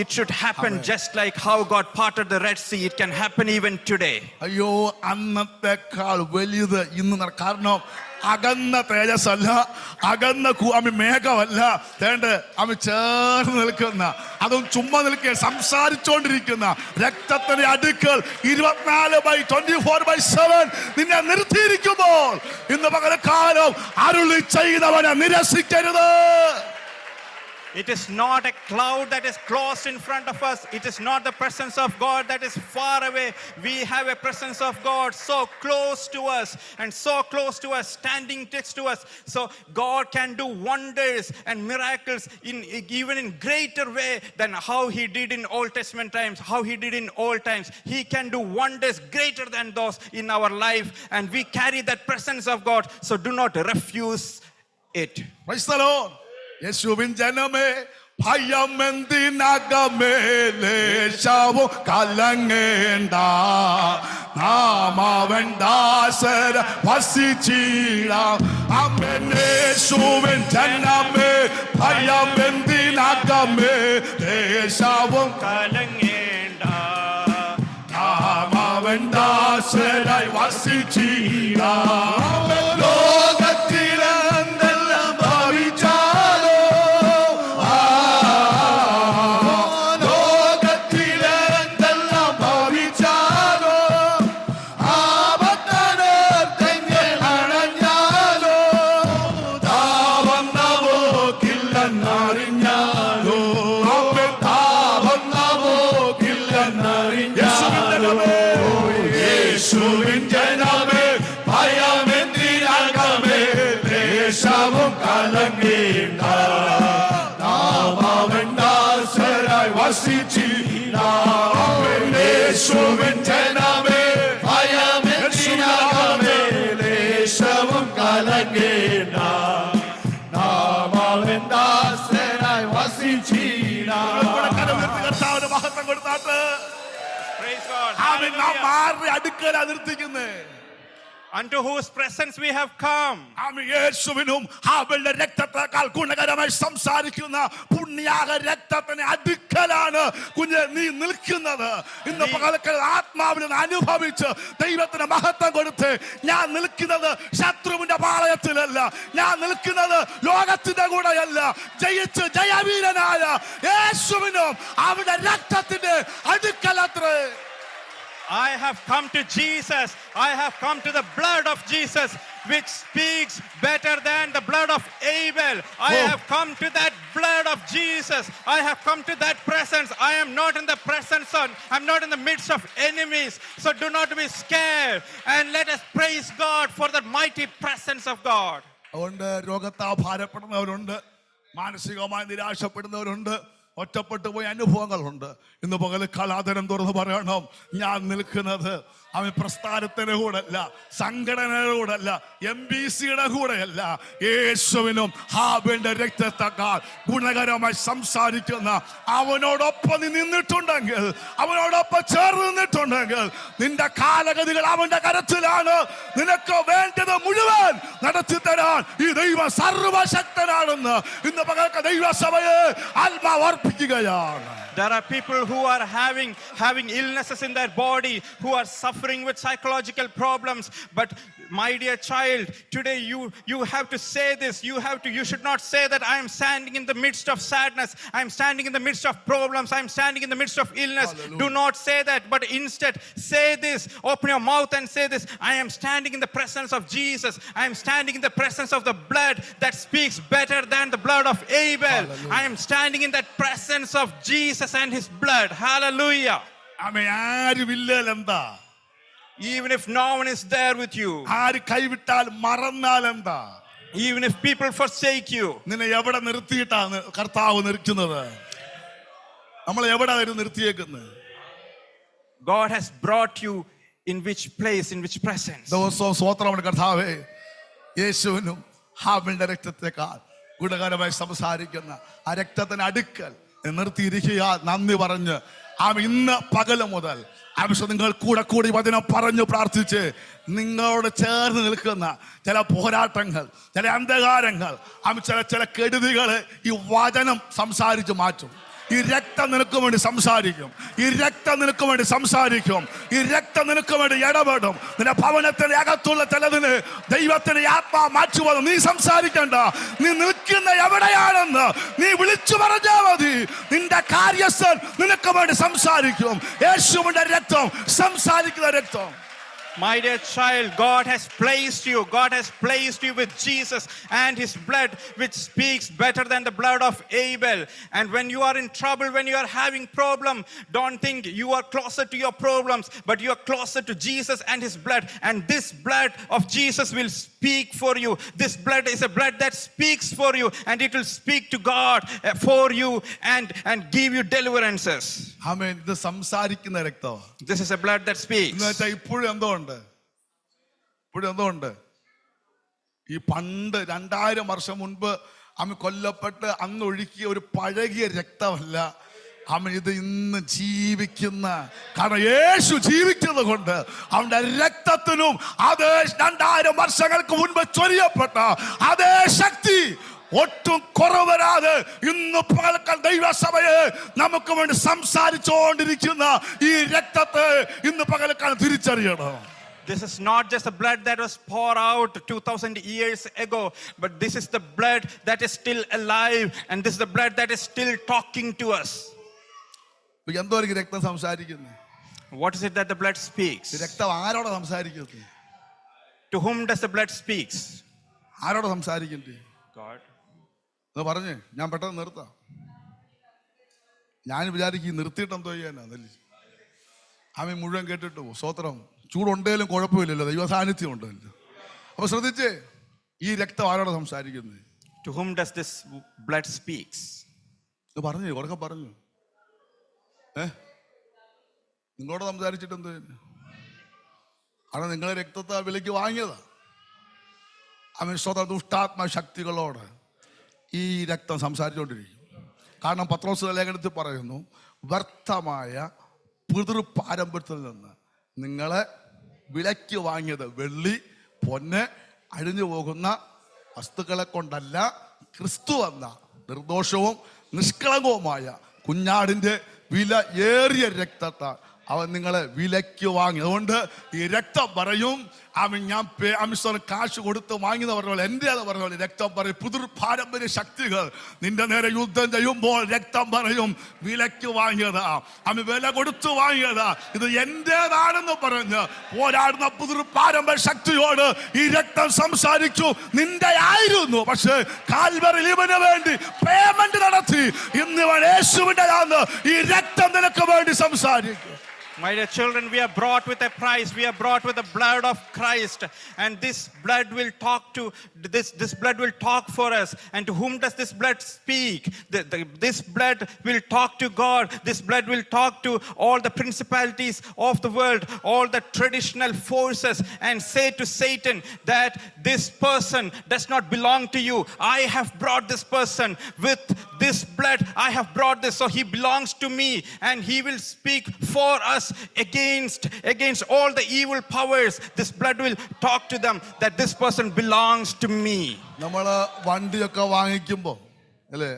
it should happen. Amen. Just like how God parted the Red Sea, it can happen even today. അയ്യോ, അന്നത്തെക്കാൾ വലുത് ഇന്ന്. കാരണം അകന്ന തേജസ്സല്ല, അകന്ന മേഘമല്ല, അവൻ ചേർന്ന് നിൽക്കുന്ന, അതും ചുമ്മാ നിൽക്കുക, സംസാരിച്ചോണ്ടിരിക്കുന്ന രക്തത്തിന്റെ അടുക്കൽ 24/7 നിന്നെ നിർത്തിയിരിക്കുമ്പോൾ ഇന്ന് പകരക്കാലം അരുളി ചെയ്തവനെ നിരസിക്കരുത്. It is not a cloud that is closed in front of us. It is not the presence of God that is far away. We have a presence of God so close to us and so close to us, standing next to us. So God can do wonders and miracles even in greater way than how he did in Old Testament times, how he did in old times. He can do wonders greater than those in our life, and we carry that presence of God. So do not refuse it. Praise the Lord. യേശുവിൻ ജനമേ, ഭയമെന്തിനകമേലേശാവോ കലങ്ങേണ്ട, നാമവൻ ദാസര വസിച്ചിടാം. ആമേൻ. യേശുവിൻ ജനമേ, ഭയമെന്തിനകമേലേശാവോ കലങ്ങേണ്ട, നാമവൻ ദാസരായി വസിച്ചിടാം. ലോകത്തിലെ അടുക്കൽ അതിർത്തിക്കുന്നേ. Unto whose presence we have come. യേശുവിനും ഹാബേലിന്റെ രക്തത്തേക്കാൾ ഗുണകരമായി സംസാരിക്കുന്ന പുണ്യാഹ രക്തത്തിന് അടുക്കലാണ് കുഞ്ഞ് നീ നിൽക്കുന്നത്. ഇന്ന് പകൽക്കാല ആത്മാവിനെ അനുഭവിച്ച് ദൈവത്തിന് മഹത്വം കൊടുത്ത്, ഞാൻ നിൽക്കുന്നത് ശത്രുവിന്റെ പാളയത്തിലല്ല, ഞാൻ നിൽക്കുന്നത് ലോകത്തിന്റെ കൂടെയല്ല, ജയിച്ച് ജയവീരനായ യേശുവിനും അവന്റെ രക്തത്തിന്റെ അടുക്കലത്രേ. I have come to Jesus. I have come to the blood of Jesus, which speaks better than the blood of Abel. I Oh. have come to that blood of Jesus. I have come to that presence. I am not in the presence of, I'm not in the midst of enemies. So do not be scared. And let us praise God for the mighty presence of God. അതുകൊണ്ട് രോഗത്താ ഭാരപ്പെടുന്നവരുണ്ട്, മാനസികമായി നിരാശപ്പെടുന്നവരുണ്ട്, ഒറ്റപ്പെട്ടു പോയ അനുഭവങ്ങളുണ്ട്. ഇന്ന് പകൽ കലാതരം തുറന്ന് പറയണം, ഞാൻ നിൽക്കുന്നത് അവൻ പ്രസ്ഥാനത്തിന്റെ കൂടെയല്ല, സംഘടനയുടെ കൂടെയല്ല, MBCയുടെ കൂടെയല്ല, യേശുവിനും ഹാബിന്റെ രക്തത്തെക്കാൾ ഗുണകരമായി സംസാരിക്കുന്ന അവനോടൊപ്പം നീ നിന്നിട്ടുണ്ടെങ്കിൽ, അവനോടൊപ്പം ചേർന്ന് നിന്നിട്ടുണ്ടെങ്കിൽ നിന്റെ കാലഗതികൾ അവന്റെ കരത്തിലാണ്. നിനക്ക് വേണ്ടത് മുഴുവൻ നടത്തി തരാൻ ഈ ദൈവം സർവശക്തനാണെന്ന് ഇന്ന് പകൽക്ക് ദൈവസഭയെ ആത്മാവ് അർപ്പിക്കുകയാണ്. There are people who are having illnesses in their body, who are suffering with psychological problems. But my dear child, today you have to say this. You should not say that I am standing in the midst of sadness, I am standing in the midst of problems, I am standing in the midst of illness. Hallelujah. Do not say that, but instead say this. Open your mouth and say this. I am standing in the presence of Jesus. I am standing in the presence of the blood that speaks better than the blood of Abel. Hallelujah. I am standing in that presence of Jesus and his blood. Hallelujah. ആമേൻ. ആരുമില്ലേൽ എന്താ? Even if no one is there with you, ആര് കൈവിട്ടാൽ മറന്നാൽ എന്താ? even if people forsake you, നിന്നെ എവിടെ നിർത്തിയിട്ടാണ് കർത്താവ് നിർത്തുന്നത്? നമ്മൾ എവിടെ നിർത്തിയേക്കുന്നത്? God has brought you in which place, in which presence. ദിവസവും സ്വോത്രമാണ് കർത്താവേ, യേശുവിനും ഹാബിന്റെ രക്തത്തെക്കാൾ ഗുണകരമായി സംസാരിക്കുന്ന ആ രക്തത്തിന് അടുക്കൽ നിർത്തിയിരിക്കുക. നന്ദി പറഞ്ഞ് ഇന്ന് പകല് മുതൽ നിങ്ങൾ കൂടെ കൂടി വചനം പറഞ്ഞു പ്രാർത്ഥിച്ച് നിങ്ങളോട് ചേർന്ന് നിൽക്കുന്ന ചില പോരാട്ടങ്ങൾ, ചില അന്ധകാരങ്ങൾ, ചില കെടുതികളെ ഈ വചനം സംസാരിച്ച് മാറ്റും. ഈ രക്തം നിനക്ക് വേണ്ടി സംസാരിക്കും. ഈ രക്തം നിനക്ക് വേണ്ടി സംസാരിക്കും. ഈ രക്തം നിനക്ക് വേണ്ടി ഇടപെടും. നിന്റെ ഭവനത്തിന്റെ അകത്തുള്ള ചിലതിന് ദൈവത്തിന്റെ ആത്മാ മാറ്റുവത് നീ സംസാരിക്കണ്ട. നീ നിൽക്കുന്ന എവിടെയാണെന്ന് നീ വിളിച്ചു പറഞ്ഞാൽ മതി. നിന്റെ കാര്യസ്ഥൻ നിനക്ക് വേണ്ടി സംസാരിക്കും. യേശുവിന്റെ രക്തം സംസാരിക്കുന്ന രക്തം. My dear child, God has placed you. God has placed you with Jesus and his blood, which speaks better than the blood of Abel. And when you are in trouble, when you are having problem, don't think you are closer to your problems, but you are closer to Jesus and his blood. And this blood of Jesus will speak for you. This blood is a blood that speaks for you, and it will speak to God for you and give you deliverances. ആമേൻ. ഇത് സംസാരിക്കുന്ന രക്തമാണ്. This is a blood that speaks. എന്നുവെച്ചാൽ ഇപ്പോഴും എന്തോ ഉണ്ട്. ഈ പണ്ട് 2000 വർഷം മുൻപ് അമ്മ കൊല്ലപ്പെട്ട് അന്ന് ഒഴുക്കിയ ഒരു പഴകിയ രക്തമല്ല. അമ്മ ഇത് ഇന്ന് ജീവിക്കുന്ന, കാരണം യേശു ജീവിക്കുന്നത് കൊണ്ട് അവന്റെ രക്തത്തിനും അതേ 2000 വർഷങ്ങൾക്ക് മുൻപ് ചൊരിയപ്പെട്ട അതേ ശക്തി ഒട്ടും കുറവരാതെ ഇന്ന് പകൽക്കാൽ ദൈവസഭയെ നമുക്ക് വേണ്ടി സംസാരിച്ചുകൊണ്ടിരിക്കുന്ന ഈ രക്തത്തെ ഇന്ന് പകൽക്കാൽ തിരിച്ചറിയണം. This is not just the blood that was poured out 2000 years ago, but this is the blood that is still alive, and this is the blood that is still talking to us. എന്തോ രക്തം സംസാരിക്കുന്നത്? What is it that the blood speaks? രക്തം ആരോട് സംസാരിക്കുന്നത്? To whom does the blood speaks? ആരോട് സംസാരിക്കണ്ടേ? God. എന്ന് പറഞ്ഞ് ഞാൻ പെട്ടെന്ന് നിർത്താം. ഞാൻ വിചാരിക്കും നിർത്തിയിട്ട് എന്തോ ചെയ്യാനാ? അവൻ മുഴുവൻ കേട്ടിട്ട് പോകും. സ്തോത്രം. ചൂടുണ്ടേലും കുഴപ്പമില്ലല്ലോ, ദൈവ സാന്നിധ്യം ഉണ്ടല്ലോ. അപ്പൊ ശ്രദ്ധിച്ചേ, ഈ രക്തം ആരോട് സംസാരിക്കുന്നത്? To whom does this blood speaks? പറഞ്ഞു, ഉറക്കെ പറഞ്ഞു. നിങ്ങളോട് സംസാരിച്ചിട്ട് എന്ത്? കാരണം നിങ്ങളെ രക്തത്തെ വിലയ്ക്ക് വാങ്ങിയതാ. അവൻ സ്വതന്ത്ര ദുഷ്ടാത്മ ശക്തികളോട് ഈ രക്തം സംസാരിച്ചുകൊണ്ടിരിക്കും. കാരണം പത്രോസ് ലേഖനത്തിൽ പറയുന്നു, വ്യർത്ഥമായ പിതൃ പാരമ്പര്യത്തിൽ നിന്ന് നിങ്ങളെ വിലയ്ക്ക് വാങ്ങിയത് വെള്ളി പൊന്ന് അഴിഞ്ഞു പോകുന്ന വസ്തുക്കളെ കൊണ്ടല്ല, ക്രിസ്തു എന്ന നിർദോഷവും നിഷ്കളങ്കവുമായ കുഞ്ഞാടിന്റെ വില ഏറിയ രക്തത്താൽ അവൻ നിങ്ങളെ വിലയ്ക്ക് വാങ്ങി. അതുകൊണ്ട് ഈ രക്തം പറയും, ഞാൻ കാശ് കൊടുത്ത് വാങ്ങിയെന്ന് പറഞ്ഞ പോലെ, എൻ്റെ അത് പറഞ്ഞ പോലെ രക്തം പറയും. പുതിർ പാരമ്പര്യ ശക്തികൾ നിന്റെ നേരെ യുദ്ധം ചെയ്യുമ്പോൾ രക്തം പറയും, വിലയ്ക്ക് വാങ്ങിയതാ, വില കൊടുത്തു വാങ്ങിയതാ, ഇത് എന്റേതാണെന്ന് പറഞ്ഞ് പോരാടുന്ന പുതിർ പാരമ്പര്യ ശക്തിയോട് ഈ രക്തം സംസാരിച്ചു. നിന്റെ ആയിരുന്നു, പക്ഷെ കാൽവറിൽ ഇവന് വേണ്ടി പേയ്മെന്റ് നടത്തി. ഇന്ന് ഇവൻ യേശുവിന്റെ ഈ രക്തം നിനക്ക് വേണ്ടി സംസാരിക്കും. My dear children, we are brought with a price. We are brought with the blood of Christ, and this blood will talk to this blood will talk for us. And to whom does this blood speak? This blood will talk to God. This blood will talk to all the principalities of the world, all the traditional forces, and say to Satan that this person does not belong to you. I have brought this person with this blood. I have brought this, so he belongs to me, and he will speak for us against all the evil powers. This blood will talk to them that this person belongs to me. നമ്മള് വണ്ടിയൊക്കെ വാങ്ങിക്കുമ്പോൾ അല്ലേ,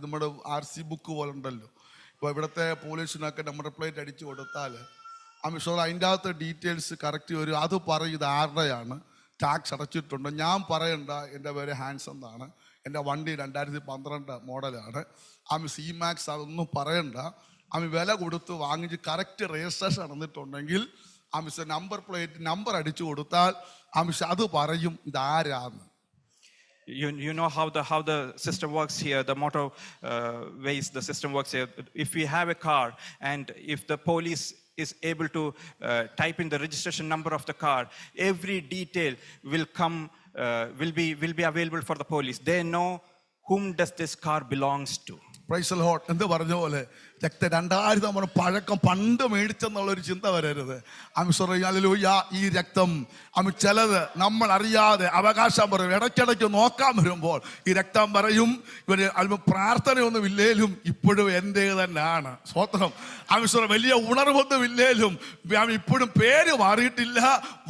നമ്മുടെ RC book പോലെ ഉണ്ടല്ലോ. ഇപ്പോൾ ഇവിടുത്തെ പോലീസിനൊക്കെ number plate അടിച്ചു കൊടുത്താൽ അതിൻ്റെ അകത്ത് ഡീറ്റെയിൽസ് കറക്റ്റ് വരും. അത് പറയും ഇത് ആരുടെയാണ്, ടാക്സ് അടച്ചിട്ടുണ്ട്. ഞാൻ പറയണ്ട, എൻ്റെ പേര് ഹാൻസ് എന്നാണ്, എൻ്റെ വണ്ടി 2012 മോഡലാണ്, C-Max, അതൊന്നും പറയണ്ട. വില കൊടുത്ത് വാങ്ങിച്ച് കറക്റ്റ് രജിസ്ട്രേഷൻ നടന്നിട്ടുണ്ടെങ്കിൽ നമ്പർ പ്ലേറ്റ് നമ്പർ അടിച്ചു കൊടുത്താൽ അത് പറയും ഇത് ആരാന്ന്. You know how the system works here, the motor ways the system works here. If we have a car and if the police is able to type in the registration number of the car, every detail will come will be available for the police. They know whom does this car belongs to. Praise the Lord. എന്ത് പറഞ്ഞ പോലെ 2000 പഴക്കം പണ്ട് മേടിച്ചെന്നുള്ളൊരു ചിന്ത വരരുത്. Hallelujah. ഈ രക്തം ചിലത് നമ്മൾ അറിയാതെ അവകാശം പറയും. ഇടയ്ക്കിടയ്ക്ക് നോക്കാൻ വരുമ്പോൾ ഈ രക്തം പറയും, ഇവര് പ്രാർത്ഥനയൊന്നും ഇല്ലേലും ഇപ്പോഴും എൻ്റെ തന്നെയാണ്. സ്വത്രം. വലിയ ഉണർവൊന്നും ഇല്ലേലും ഇപ്പോഴും പേര് മാറിയിട്ടില്ല,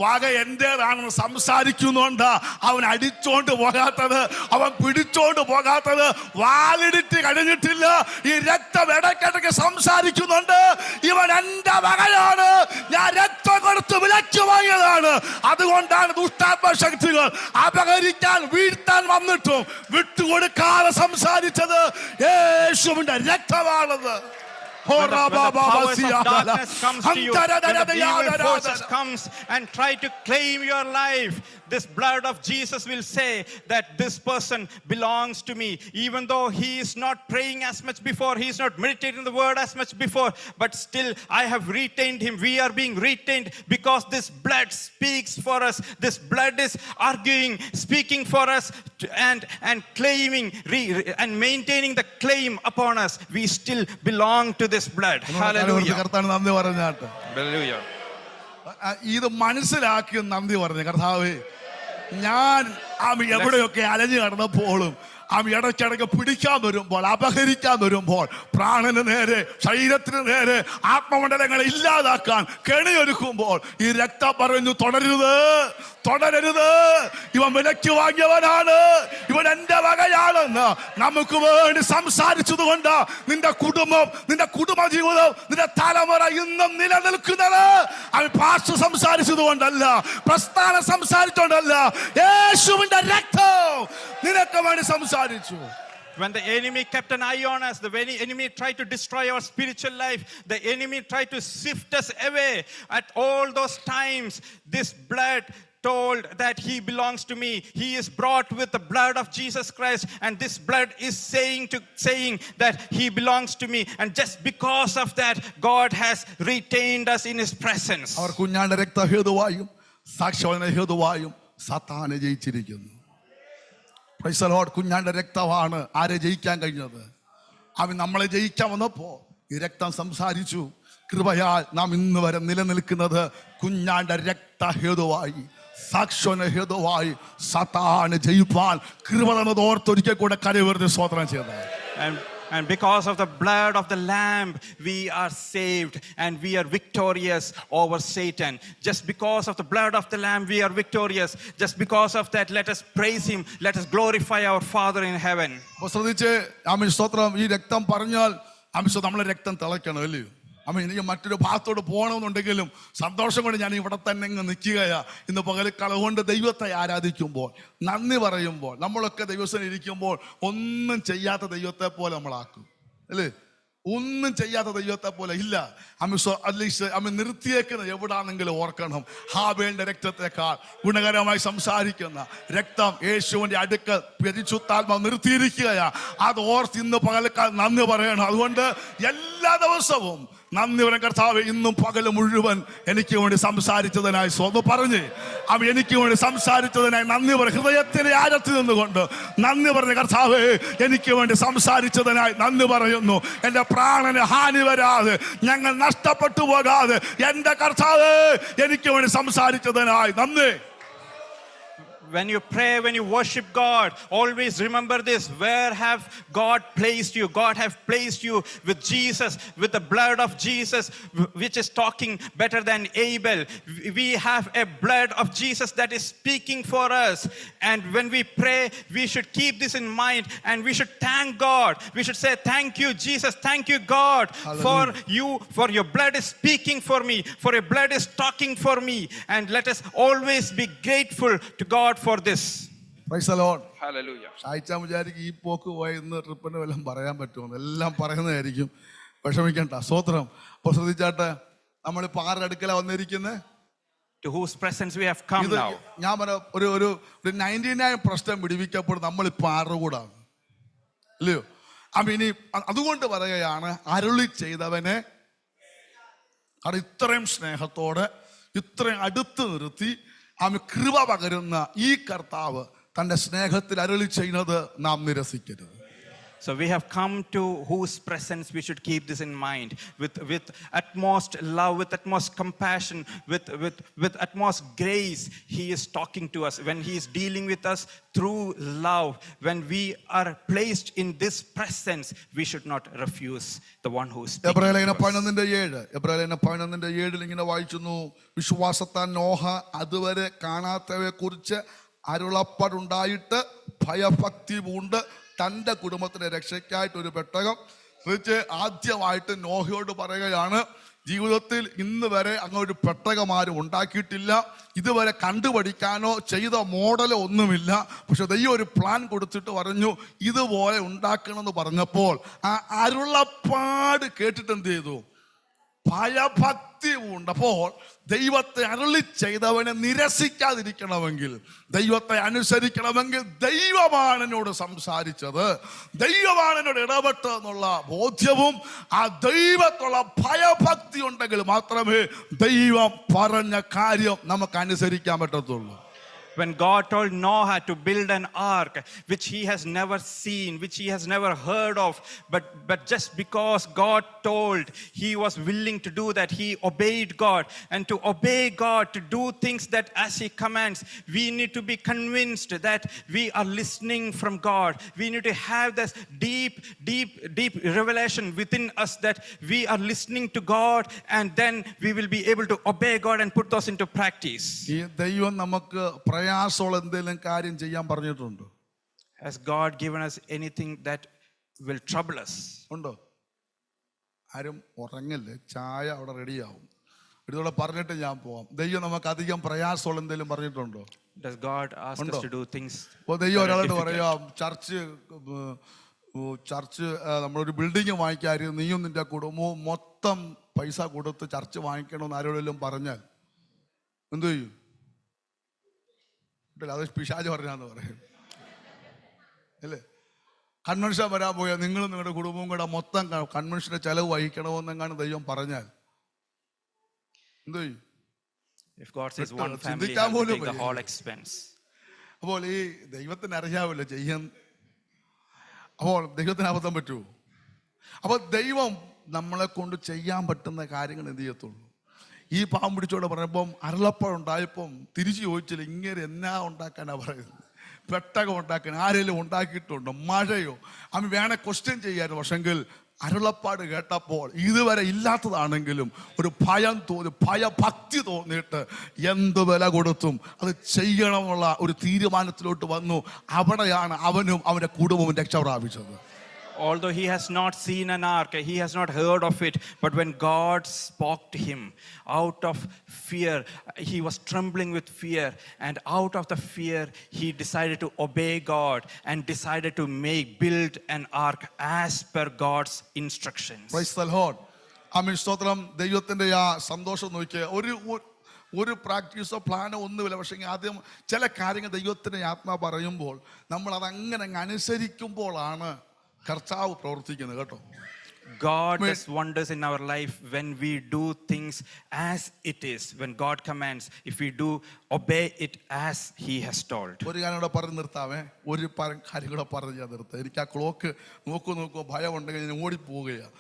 വക എൻ്റേതാണെന്ന് സംസാരിക്കുന്നുണ്ട്. അവൻ അടിച്ചോണ്ട് പോകാത്തത്, അവൻ പിടിച്ചോണ്ട് പോകാത്തത്, വാലിഡിറ്റി കഴിഞ്ഞിട്ടില്ല. ഈ രക്തം ഇടയ്ക്കിടയ്ക്ക് സംസാരിക്കുന്നുണ്ട്, ഇവൻ എന്റെ വകയാണ്, ഞാൻ രക്തം കൊടുത്ത് വിലയ്ക്ക് വാങ്ങിയതാണ്. അതുകൊണ്ടാണ് ദുഷ്ടാത്മ ശക്തികൾ അപഹരിക്കാൻ വീഴ്ത്താൻ വന്നിട്ടും വിട്ടുകൊടുക്കാതെ സംസാരിച്ചത് യേശുവിന്റെ രക്തമാണെന്ന്. When the powers of darkness comes to you, when the evil forces comes and try to claim your life, this blood of Jesus will say that this person belongs to me. Even though he is not praying as much before, he is not meditating the word as much before, but still I have retained him. We are being retained because this blood speaks for us. This blood is arguing, speaking for us, and claiming and maintaining the claim upon us. We still belong to this blood. Hallelujah. Hallelujah. ഇത് മനസ്സിലാക്കി നന്ദി പറഞ്ഞു. കർത്താവേ, ഞാൻ എവിടെയൊക്കെ അലഞ്ഞു നടന്നപ്പോഴും ഇടയ്ക്കിടയ്ക്ക് പിടിക്കാൻ വരുമ്പോൾ, അപഹരിക്കാൻ വരുമ്പോൾ, പ്രാണന് നേരെ, ശരീരത്തിന് നേരെ, ആത്മമണ്ഡലങ്ങളെ ഇല്ലാതാക്കാൻ കെണിയൊരുക്കുമ്പോൾ ഈ രക്തം പറഞ്ഞു, തുടരരുത്, തുടരരുത്, ഇവൻ വിലയ്ക്ക് വാങ്ങിയവനാണ്, ഇവൻ എന്റെ വകയാണെന്ന് നമുക്ക് വേണ്ടി സംസാരിച്ചത് കൊണ്ട് നിന്റെ കുടുംബം, നിന്റെ കുടുംബജീവിതം, നിന്റെ തലമുറ ഇന്നും നിലനിൽക്കുന്നത് അവൻ ഭാഷ സംസാരിച്ചത് കൊണ്ടല്ല, പ്രസ്ഥാനം സംസാരിച്ചുകൊണ്ടല്ല, യേശുവിന്റെ രക്തം നിനക്ക് വേണ്ടി സംസാരിച്ചു. When the enemy kept an eye on us, the enemy tried to destroy our spiritual life, the enemy tried to sift us away. At all those times, this blood told that he belongs to me. He is brought with the blood of Jesus Christ, and this blood is saying that he belongs to me. And just because of that, God has retained us in his presence. അവർ കുഞ്ഞാന്റെ രക്തഹേതുവായും സാക്ഷ്യവാദന ഹേതുവായും സാത്താനെ ജയിച്ചിരിക്കുന്നു. Praise the lord. കുഞ്ഞാന്റെ രക്തമാണ് ആരെ ജയിക്കാൻ കഴിഞ്ഞത്. അവൻ നമ്മളെ ജയിക്കാൻ വന്നപ്പോ ഈ രക്തം സംസാരിച്ചു. കൃപയാൽ നാം ഇന്ന് വരെ നിലനിൽക്കുന്നത് കുഞ്ഞാന്റെ രക്തഹേതുവായി, സാക്ഷ്യന ഹേതുവായി. സാത്താനെ ജയിപ്പാൻ കൃപ തന്നത് ഓർത്തൊരിക്കൽ കൂടെ കരയുയർത്തി സ്തോത്രം ചെയ്തത്. And because of the blood of the Lamb, we are saved and we are victorious over Satan. Just because of the blood of the Lamb, we are victorious. Just because of that, let us praise him. Let us glorify our Father in heaven. ശ്രദ്ധിച്ച് സ്തോത്രം. ഈ രക്തം പറഞ്ഞാൽ നമ്മളെ രക്തം തിളയ്ക്കണം, അല്ലയോ? അമ്മ എനിക്ക് മറ്റൊരു ഭാഗത്തോട് പോകണമെന്നുണ്ടെങ്കിലും സന്തോഷം കൊണ്ട് ഞാൻ ഇവിടെ തന്നെ ഇങ്ങ് നിൽക്കുകയാ. ഇന്ന് പകൽക്കാലം കൊണ്ട് ദൈവത്തെ ആരാധിക്കുമ്പോൾ, നന്ദി പറയുമ്പോൾ, നമ്മളൊക്കെ ദൈവസ്ഥയിൽ ഇരിക്കുമ്പോൾ ഒന്നും ചെയ്യാത്ത ദൈവത്തെ പോലെ നമ്മളാക്കും അല്ലേ? ഒന്നും ചെയ്യാത്ത ദൈവത്തെ പോലെ ഇല്ല. അമ്മ നിർത്തിയേക്കുന്നത് എവിടാണെങ്കിലും ഓർക്കണം, ഹാബേലിന്റെ രക്തത്തെക്കാൾ ഗുണകരമായി സംസാരിക്കുന്ന രക്തം യേശുവിന്റെ അടുക്കൽ പരിശുദ്ധാത്മാവ് നിർത്തിയിരിക്കുകയാ. അത് ഓർത്ത് ഇന്ന് പകൽക്കാലം നന്ദി പറയണം. അതുകൊണ്ട് എല്ലാ ദിവസവും നന്ദി പറയാൻ കർത്താവ് ഇന്നും പകൽ മുഴുവൻ എനിക്ക് വേണ്ടി സംസാരിച്ചതിനായി സ്വന്തം പറഞ്ഞ് അവൻ എനിക്ക് വേണ്ടി സംസാരിച്ചതിനായി നന്ദി പറയും. ഹൃദയത്തിന്റെ ആഴത്തിൽ നിന്നുകൊണ്ട് നന്ദി പറഞ്ഞ കർത്താവ് എനിക്ക് വേണ്ടി സംസാരിച്ചതിനായി നന്ദി പറയുന്നു. എൻ്റെ പ്രാണന് ഹാനി വരാതെ, ഞങ്ങൾ നഷ്ടപ്പെട്ടു പോകാതെ എൻ്റെ കർത്താവ് എനിക്ക് വേണ്ടി സംസാരിച്ചതിനായി നന്ദി. When you pray, when you worship God, always remember this: where have God placed you? God have placed you with Jesus, with the blood of Jesus, which is talking better than Abel. We have a blood of Jesus that is speaking for us. And when we pray, we should keep this in mind, and we should thank God. We should say, thank you, Jesus. Thank you, God. Hallelujah. For you, for your blood is speaking for me, for your blood is talking for me. And let us always be grateful to God for this. Praise the Lord. Hallelujah. ഷായിച്ചാൻ വിചാരിക്കും ഈ പോക്ക് പോയി ഇന്ന് ട്രിപ്പിന് വല്ലതും പറയാൻ പറ്റുമോ? എല്ലാം പറയുന്നതായിരിക്കും, വിഷമിക്കണ്ട. സ്തോത്രം. അപ്പോൾ ശ്രദ്ധിച്ചാട്ടെ, നമ്മളിപ്പോൾ ആരുടെ അടുക്കലാണ് വന്നിരിക്കുന്നത്? To whose presence we have come ഇത് now. ഞാൻ പറഞ്ഞ ഒരു 99 പ്രശ്നം പിടിവിക്കപ്പോൾ നമ്മളിപ്പോൾ ആരുടെ കൂടാണ് അല്ലയോ? അപ്പം ഇനി അതുകൊണ്ട് പറയുകയാണ്, അരുളി ചെയ്തവനെ കാരണം ഇത്രയും സ്നേഹത്തോടെ ഇത്രയും അടുത്ത് നിർത്തി അവന് കൃപ പകരുന്ന ഈ കർത്താവ് തൻ്റെ സ്നേഹത്തിൽ അരുളി ചെയ്യുന്നത് നാം നിരസിക്കരുത്. So we have come to whose presence we should keep this in mind, with utmost love, with utmost compassion, with utmost grace. He is talking to us when he is dealing with us through love. When we are placed in this presence, we should not refuse the one who is speaking. എബ്രായലേഖനം 11:7 ഇങ്ങനെ വായിക്കുന്നു: വിശ്വാസത്താൽ നോഹ അതുവരെ കാണാത്തവയെ കുറിച്ച് അരുളപ്പാടുണ്ടായിട്ട് ഭയഭക്തി പൂണ്ട് തൻ്റെ കുടുംബത്തിൻ്റെ രക്ഷയ്ക്കായിട്ട് ഒരു പെട്ടകം തിരിച്ച് ആദ്യമായിട്ട് നോഹയോട് പറയുകയാണ്, ജീവിതത്തിൽ ഇന്ന് വരെ അങ്ങൊരു പെട്ടകം ആരും ഉണ്ടാക്കിയിട്ടില്ല, ഇതുവരെ കണ്ടുപഠിക്കാനോ ചെയ്ത മോഡലോ ഒന്നുമില്ല. പക്ഷെ ദൈവം ഒരു പ്ലാൻ കൊടുത്തിട്ട് പറഞ്ഞു ഇതുപോലെ ഉണ്ടാക്കണമെന്ന് പറഞ്ഞപ്പോൾ ആ അരുളപ്പാട് കേട്ടിട്ട് എന്ത് ചെയ്തു? ഭയഭക്തി ഉണ്ടപ്പോൾ ദൈവത്തെ അരുളി ചെയ്തവനെ നിരസിക്കാതിരിക്കണമെങ്കിൽ, ദൈവത്തെ അനുസരിക്കണമെങ്കിൽ, ദൈവമാണ് എന്നോട് സംസാരിച്ചത്, ദൈവമാണ് എന്നോട് ഇടപെട്ടതെന്നുള്ള ബോധ്യവും ആ ദൈവത്തുള്ള ഭയഭക്തി ഉണ്ടെങ്കിൽ മാത്രമേ ദൈവം പറഞ്ഞ കാര്യം നമുക്ക് അനുസരിക്കാൻ പറ്റത്തുള്ളൂ. When God told Noah to build an ark, which he has never seen, which he has never heard of, but just because God told, he was willing to do that. He obeyed God. And to obey God, to do things that as he commands, we need to be convinced that we are listening from God. We need to have this deep revelation within us that we are listening to God, and then we will be able to obey God and put those into practice. ഈ ദൈവം നമുക്ക് പ്രയാസമുള്ള എന്തെങ്കിലും കാര്യം ചെയ്യാൻ പറഞ്ഞിട്ടുണ്ടോ? Has God given us anything that will trouble us? ഉണ്ടോ? ആരും ഉറങ്ങില്ലേ? ചായ അവിടെ റെഡിയാവും. ഇതുകൂടെ പറഞ്ഞിട്ട് ഞാൻ പോവാം. ദൈവം നമുക്ക് അധികം പ്രയാസമുള്ള എന്തെങ്കിലും പറഞ്ഞിട്ടുണ്ടോ? Does God ask us to do things? അപ്പോൾ ദൈവം ഒരാളോട് പറയാം, ചർച്ച് നമ്മളൊരു ബിൽഡിങ് വാങ്ങിക്കാമായിരുന്നു, നീയും നിന്റെ കുടുംബവും മൊത്തം പൈസ കൊടുത്ത് ചർച്ച് വാങ്ങിക്കണമെന്ന് ആരോടെങ്കിലും പറഞ്ഞാൽ എന്തു ചെയ്യും? അത് പിശാച് പറഞ്ഞാന്ന് പറയും അല്ലേ? കൺവെൻഷൻ വരാൻ പോയാൽ നിങ്ങളും നിങ്ങളുടെ കുടുംബവും കൂടെ മൊത്തം കൺവെൻഷന്റെ ചെലവ് വഹിക്കണമെന്നെങ്ങാണ് ദൈവം പറഞ്ഞാൽ എന്തു ചെയ്യും? If God says one family has to take the whole expense. അപ്പോൾ ഈ ദൈവത്തിന് അറിയാമല്ലോ ചെയ്യാൻ. അപ്പോൾ ദൈവത്തിന് അബദ്ധം പറ്റുമോ? അപ്പോൾ ദൈവം നമ്മളെ കൊണ്ട് ചെയ്യാൻ പറ്റുന്ന കാര്യങ്ങൾ എന്ത് ചെയ്യത്തുള്ളൂ? ഈ പാവം പിടിച്ചോടെ പറഞ്ഞപ്പം അരുളപ്പാടുണ്ടായപ്പം തിരിച്ചു ചോദിച്ചില്ല, ഇങ്ങനെ എന്നാ ഉണ്ടാക്കാനാ പറയുന്നത്? പെട്ടകം ഉണ്ടാക്കാൻ ആരെങ്കിലും ഉണ്ടാക്കിയിട്ടുണ്ടോ? മഴയോ? അവൻ വേണേ ക്വസ്റ്റ്യൻ ചെയ്യായിരുന്നു. പക്ഷെങ്കിൽ അരുളപ്പാട് കേട്ടപ്പോൾ ഇതുവരെ ഇല്ലാത്തതാണെങ്കിലും ഒരു ഭയം തോന്നി, ഭയഭക്തി തോന്നിയിട്ട് എന്ത് വില കൊടുത്തും അത് ചെയ്യണമെന്നുള്ള ഒരു തീരുമാനത്തിലോട്ട് വന്നു. അവിടെയാണ് അവനും അവൻ്റെ കുടുംബവും രക്ഷ പ്രാപിച്ചത്. Although he has not seen an ark, he has not heard of it, but when God spoke to him, out of fear, he was trembling with fear, and out of the fear, he decided to obey God and decided to build an ark as per God's instructions. Praise the lord. ആമേൻ. സ്തോത്രം. ദൈവത്തിന്റെ ആ സന്തോഷം നോക്കിയ ഒരു പ്രാക്ടീസോ പ്ലാനോ ഒന്നുമില്ല. പക്ഷേ ആദ്യം ചില കാര്യങ്ങൾ ദൈവത്തിന്റെ ആത്മാ പറയുമ്പോൾ നമ്മൾ അതങ്ങനെ അനുസരിക്കുമ്പോഴാണ് കർത്താവ് പ്രവർത്തിക്കുന്നത് കേട്ടോ. God does wonders in our life when we do things as it is. When God commands, if we do obey it as he has told. ഒരു കാര്യം കൂടെ പറഞ്ഞ് നിർത്താവേ. ഒരു കാര്യം കൂടെ പറഞ്ഞ് ഞാൻ നിർത്താം. എനിക്ക് ആ ക്ലോക്ക് നോക്കൂ ഭയം ഉണ്ടെങ്കിൽ ഞാൻ ഓടിപ്പോവുകയാണ്.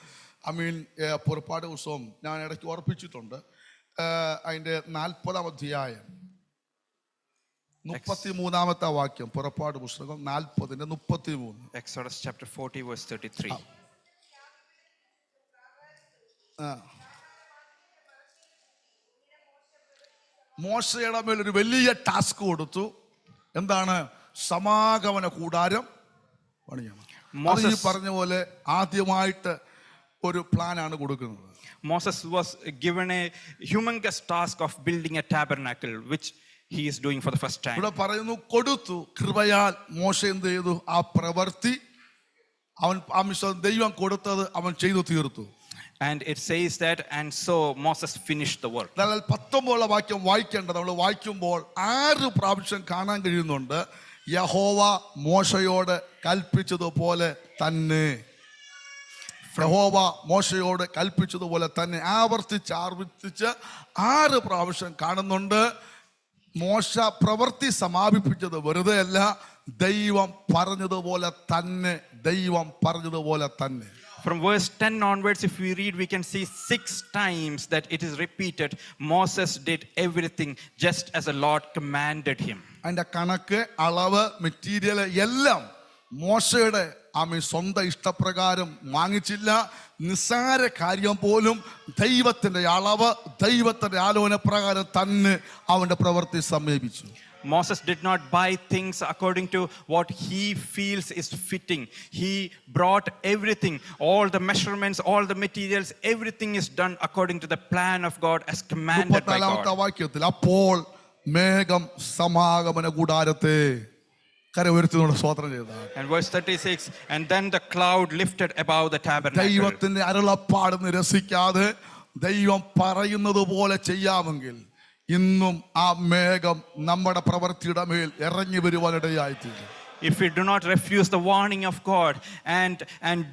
പുറപ്പാട് പുസ്തകം ഞാൻ ഇടയ്ക്ക് ഓർപ്പിച്ചിട്ടുണ്ട്. അതിൻ്റെ 40-ാം അധ്യായം 33-ാമത്തെ വാക്യം. പുറപ്പാട് പുസ്തകം 40:33. Exodus chapter 40 verse 33. മോശയുടെ മേൽ ഒരു വലിയ ടാസ്ക് കൊടുത്തു. എന്താണ്? സമാഗമന കൂടാരം പണിയണം. ഈ പറഞ്ഞ പോലെ ആദ്യമായിട്ട് ഒരു പ്ലാനാണ് കൊടുക്കുന്നത്. Moses was given a humongous task of building a tabernacle, which he is doing for the first time. ഇവിടെ പറയുന്നു കൊടുത്തു. കൃപയാൽ മോശ എന്ത് ചെയ്തു? ആ പ്രവൃത്തി ദൈവം കൊടുത്തത് അവൻ ചെയ്തു തീർത്തു. And it says that, and so Moses finished the work. 19 വാക്യം വായിക്കേണ്ടത്. നമ്മൾ വായിക്കുമ്പോൾ 6 പ്രാവശ്യം കാണാൻ കഴിയുന്നുണ്ട് യഹോവ മോശയോട് കൽപ്പിച്ചതുപോലെ തന്നെ. യഹോവ മോശയോട് കൽപ്പിച്ചതുപോലെ തന്നെ ആവർത്തിച്ച് 6 പ്രാവശ്യം കാണുന്നുണ്ട്. മോശ പ്രവൃത്തി സമാപിപ്പിച്ചത് വെറുതെ അല്ല, ദൈവം പറഞ്ഞതുപോലെ തന്നെ. ദൈവം പറഞ്ഞതുപോലെ തന്നെ. From verse 10 onwards, if we read, we can see 6 times that it is repeated. Moses did everything just as the Lord commanded him. അതിന്റെ കണക്ക്, അളവ്, മെറ്റീരിയൽ എല്ലാം മോശയുടെ സ്വന്തം ഇഷ്ടപ്രകാരം വാങ്ങിച്ചില്ല. നിസ്സാര കാര്യം പോലും ദൈവത്തിന്റെ അളവ്, ദൈവത്തിന്റെ ആലോചന പ്രകാരം തന്നെ അവന്റെ പ്രവൃത്തി സമീപിച്ചു. Moses did not buy things according to what he feels is fitting. He brought everything, all the measurements, all the materials, everything is done according to the plan of God as commanded by God. വാക്യത്തിൽ അപ്പോൾ മേഘം സമാഗമന കൂടാരത്തെ കരയുയർത്തിക്കൊണ്ട് സ്തോത്രം ചെയ്തു. And verse 36, and then the cloud lifted above the tabernacle. ദൈവത്തിന്റെ അരുളപ്പാട് നിരസിക്കാതെ ദൈവം പറയുന്നത് പോലെ ചെയ്യാമെങ്കിൽ ഇന്നും ആ മേഘം നമ്മുടെ പ്രവൃത്തിയുടെ മേൽ ഇറങ്ങി വരുവാനിടയായിത്തീരും. If we do not refuse the warning of God and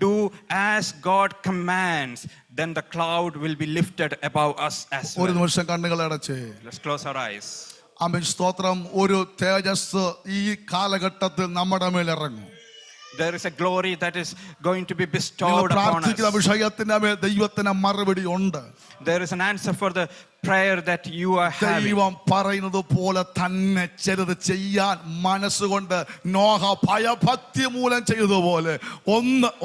do as God commands, then the cloud will be lifted above us as well. ഒരു നിമിഷം കണ്ണുകൾ അടച്ച് Let's close our eyes. ആമേൻ. സ്തോത്രം. ഒരു തേജസ് ഈ കാലഘട്ടത്തിൽ നമ്മുടെ മേൽ ഇറങ്ങും. There is a glory that is going to be bestowed upon us. വിഷയത്തിന്റെ മേൽ ദൈവത്തിന് മറുപടി ഉണ്ട്. There is an answer for the prayer that you are having. ദൈവം പറയുന്നത് പോലെ തന്നെ ചിലത് ചെയ്യാൻ മനസ്സുകൊണ്ട് നോഹ ഭയഭക്തി മൂലം ചെയ്തതുപോലെ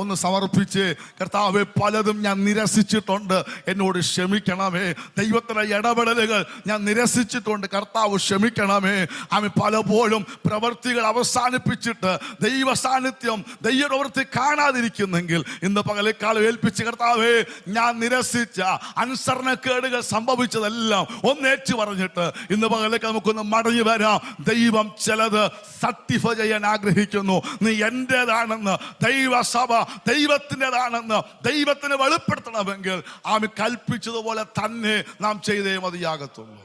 ഒന്ന് സമർപ്പിച്ച്, കർത്താവേ പലതും ഞാൻ നിരസിച്ചിട്ടുണ്ട്, എന്നോട് ക്ഷമിക്കണമേ. ദൈവത്തിന്റെ ഇടപെടലുകൾ ഞാൻ നിരസിച്ചിട്ടുണ്ട്, കർത്താവ് ക്ഷമിക്കണമേ. ആമേൻ. പലപ്പോഴും പ്രവൃത്തികൾ അവസാനിപ്പിച്ചിട്ട് ദൈവ സാന്നിധ്യം, ദൈവ പ്രവൃത്തി കാണാതിരിക്കുന്നെങ്കിൽ ഇന്ന് പകലേക്കാലം ഏൽപ്പിച്ച്, കർത്താവേ ഞാൻ നിരസിച്ച അനുസരണക്കേടുകൾ സംഭവിച്ചത് എല്ലാം ഒന്നേറ്റു പറഞ്ഞിട്ട് ഇന്ന് പകലേക്ക് നമുക്കൊന്ന് മടങ്ങി വരാം. ദൈവം ചിലത് സർട്ടിഫൈ ചെയ്യാൻ ആഗ്രഹിക്കുന്നു. നീ എന്റേതാണെന്ന്, ദൈവസഭ ദൈവത്തിൻ്റെതാണെന്ന് ദൈവത്തിന് വെളിപ്പെടുത്തണമെങ്കിൽ ആമി കൽപ്പിച്ചതുപോലെ തന്നെ നാം ചെയ്തേ മതിയാകത്തുള്ളൂ.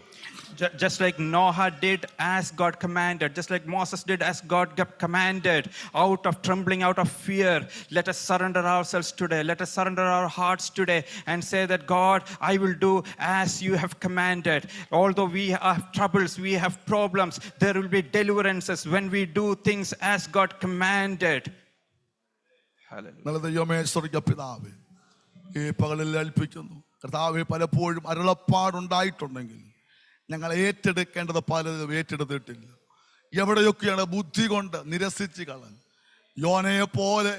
Just like Noah did as God commanded, just like Moses did as God commanded, out of trembling, out of fear, let us surrender ourselves today. Let us surrender our hearts today and say that, God, I will do as you have commanded. Although we have troubles, we have problems, there will be deliverances when we do things as God commanded. Hallelujah. ദൈവമേ, സ്വർഗ്ഗ പിതാവേ, ഈ പകലിൽ ഏൽപ്പിക്കുന്നു. കർത്താവേ, പലപ്പോഴും അരുളപ്പാടുണ്ടായിട്ടുണ്ടെങ്കിൽ ഞങ്ങൾ ഏറ്റെടുക്കേണ്ടത് പലതും ഏറ്റെടുത്തിട്ടില്ല. എവിടെയൊക്കെയാണ് ബുദ്ധി കൊണ്ട് നിരസിച്ച് കളഞ്ഞു. യോനയെ പോലെ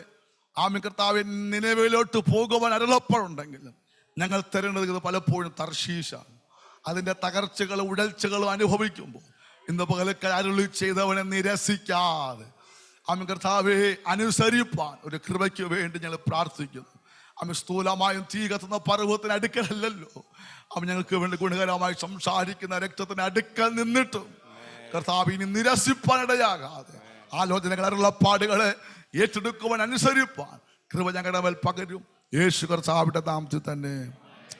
ആമേൻ കർത്താവേ, നിനവയിലോട്ട് പോകുവാൻ അരുളപ്പാടുണ്ടെങ്കിലും ഞങ്ങൾ തരേണ്ടത് പലപ്പോഴും തർശീശാണ്. അതിൻ്റെ തകർച്ചകളും ഉടൽച്ചകളും അനുഭവിക്കുമ്പോൾ ഇന്ന് പകലൊക്കെ അരുളി ചെയ്തവനെ നിരസിക്കാതെ ആമേൻ കർത്താവേ അനുസരിപ്പാൻ ഒരു കൃപയ്ക്ക് വേണ്ടി ഞങ്ങൾ പ്രാർത്ഥിക്കുന്നു. ആമേൻ സ്ഥൂലമായും തീ കത്തുന്ന പർവ്വതത്തിന് അടുക്കലല്ലോ അവൻ ഞങ്ങൾക്ക് വേണ്ടി ഗുണകരമായി സംസാരിക്കുന്ന രക്തത്തിന് അടുക്കൽ നിന്നിട്ടും കർത്താവ് ഇനി നിരസിപ്പാനിടയാകാതെ ആലോചനകൾ അരുളപ്പാടുകളെ ഏറ്റെടുക്കുവാൻ അനുസരിപ്പാൻ കൃപ ഞങ്ങളുടെ മേൽ പകരും. യേശു കർത്താവിന്റെ നാമത്തിൽ തന്നെ.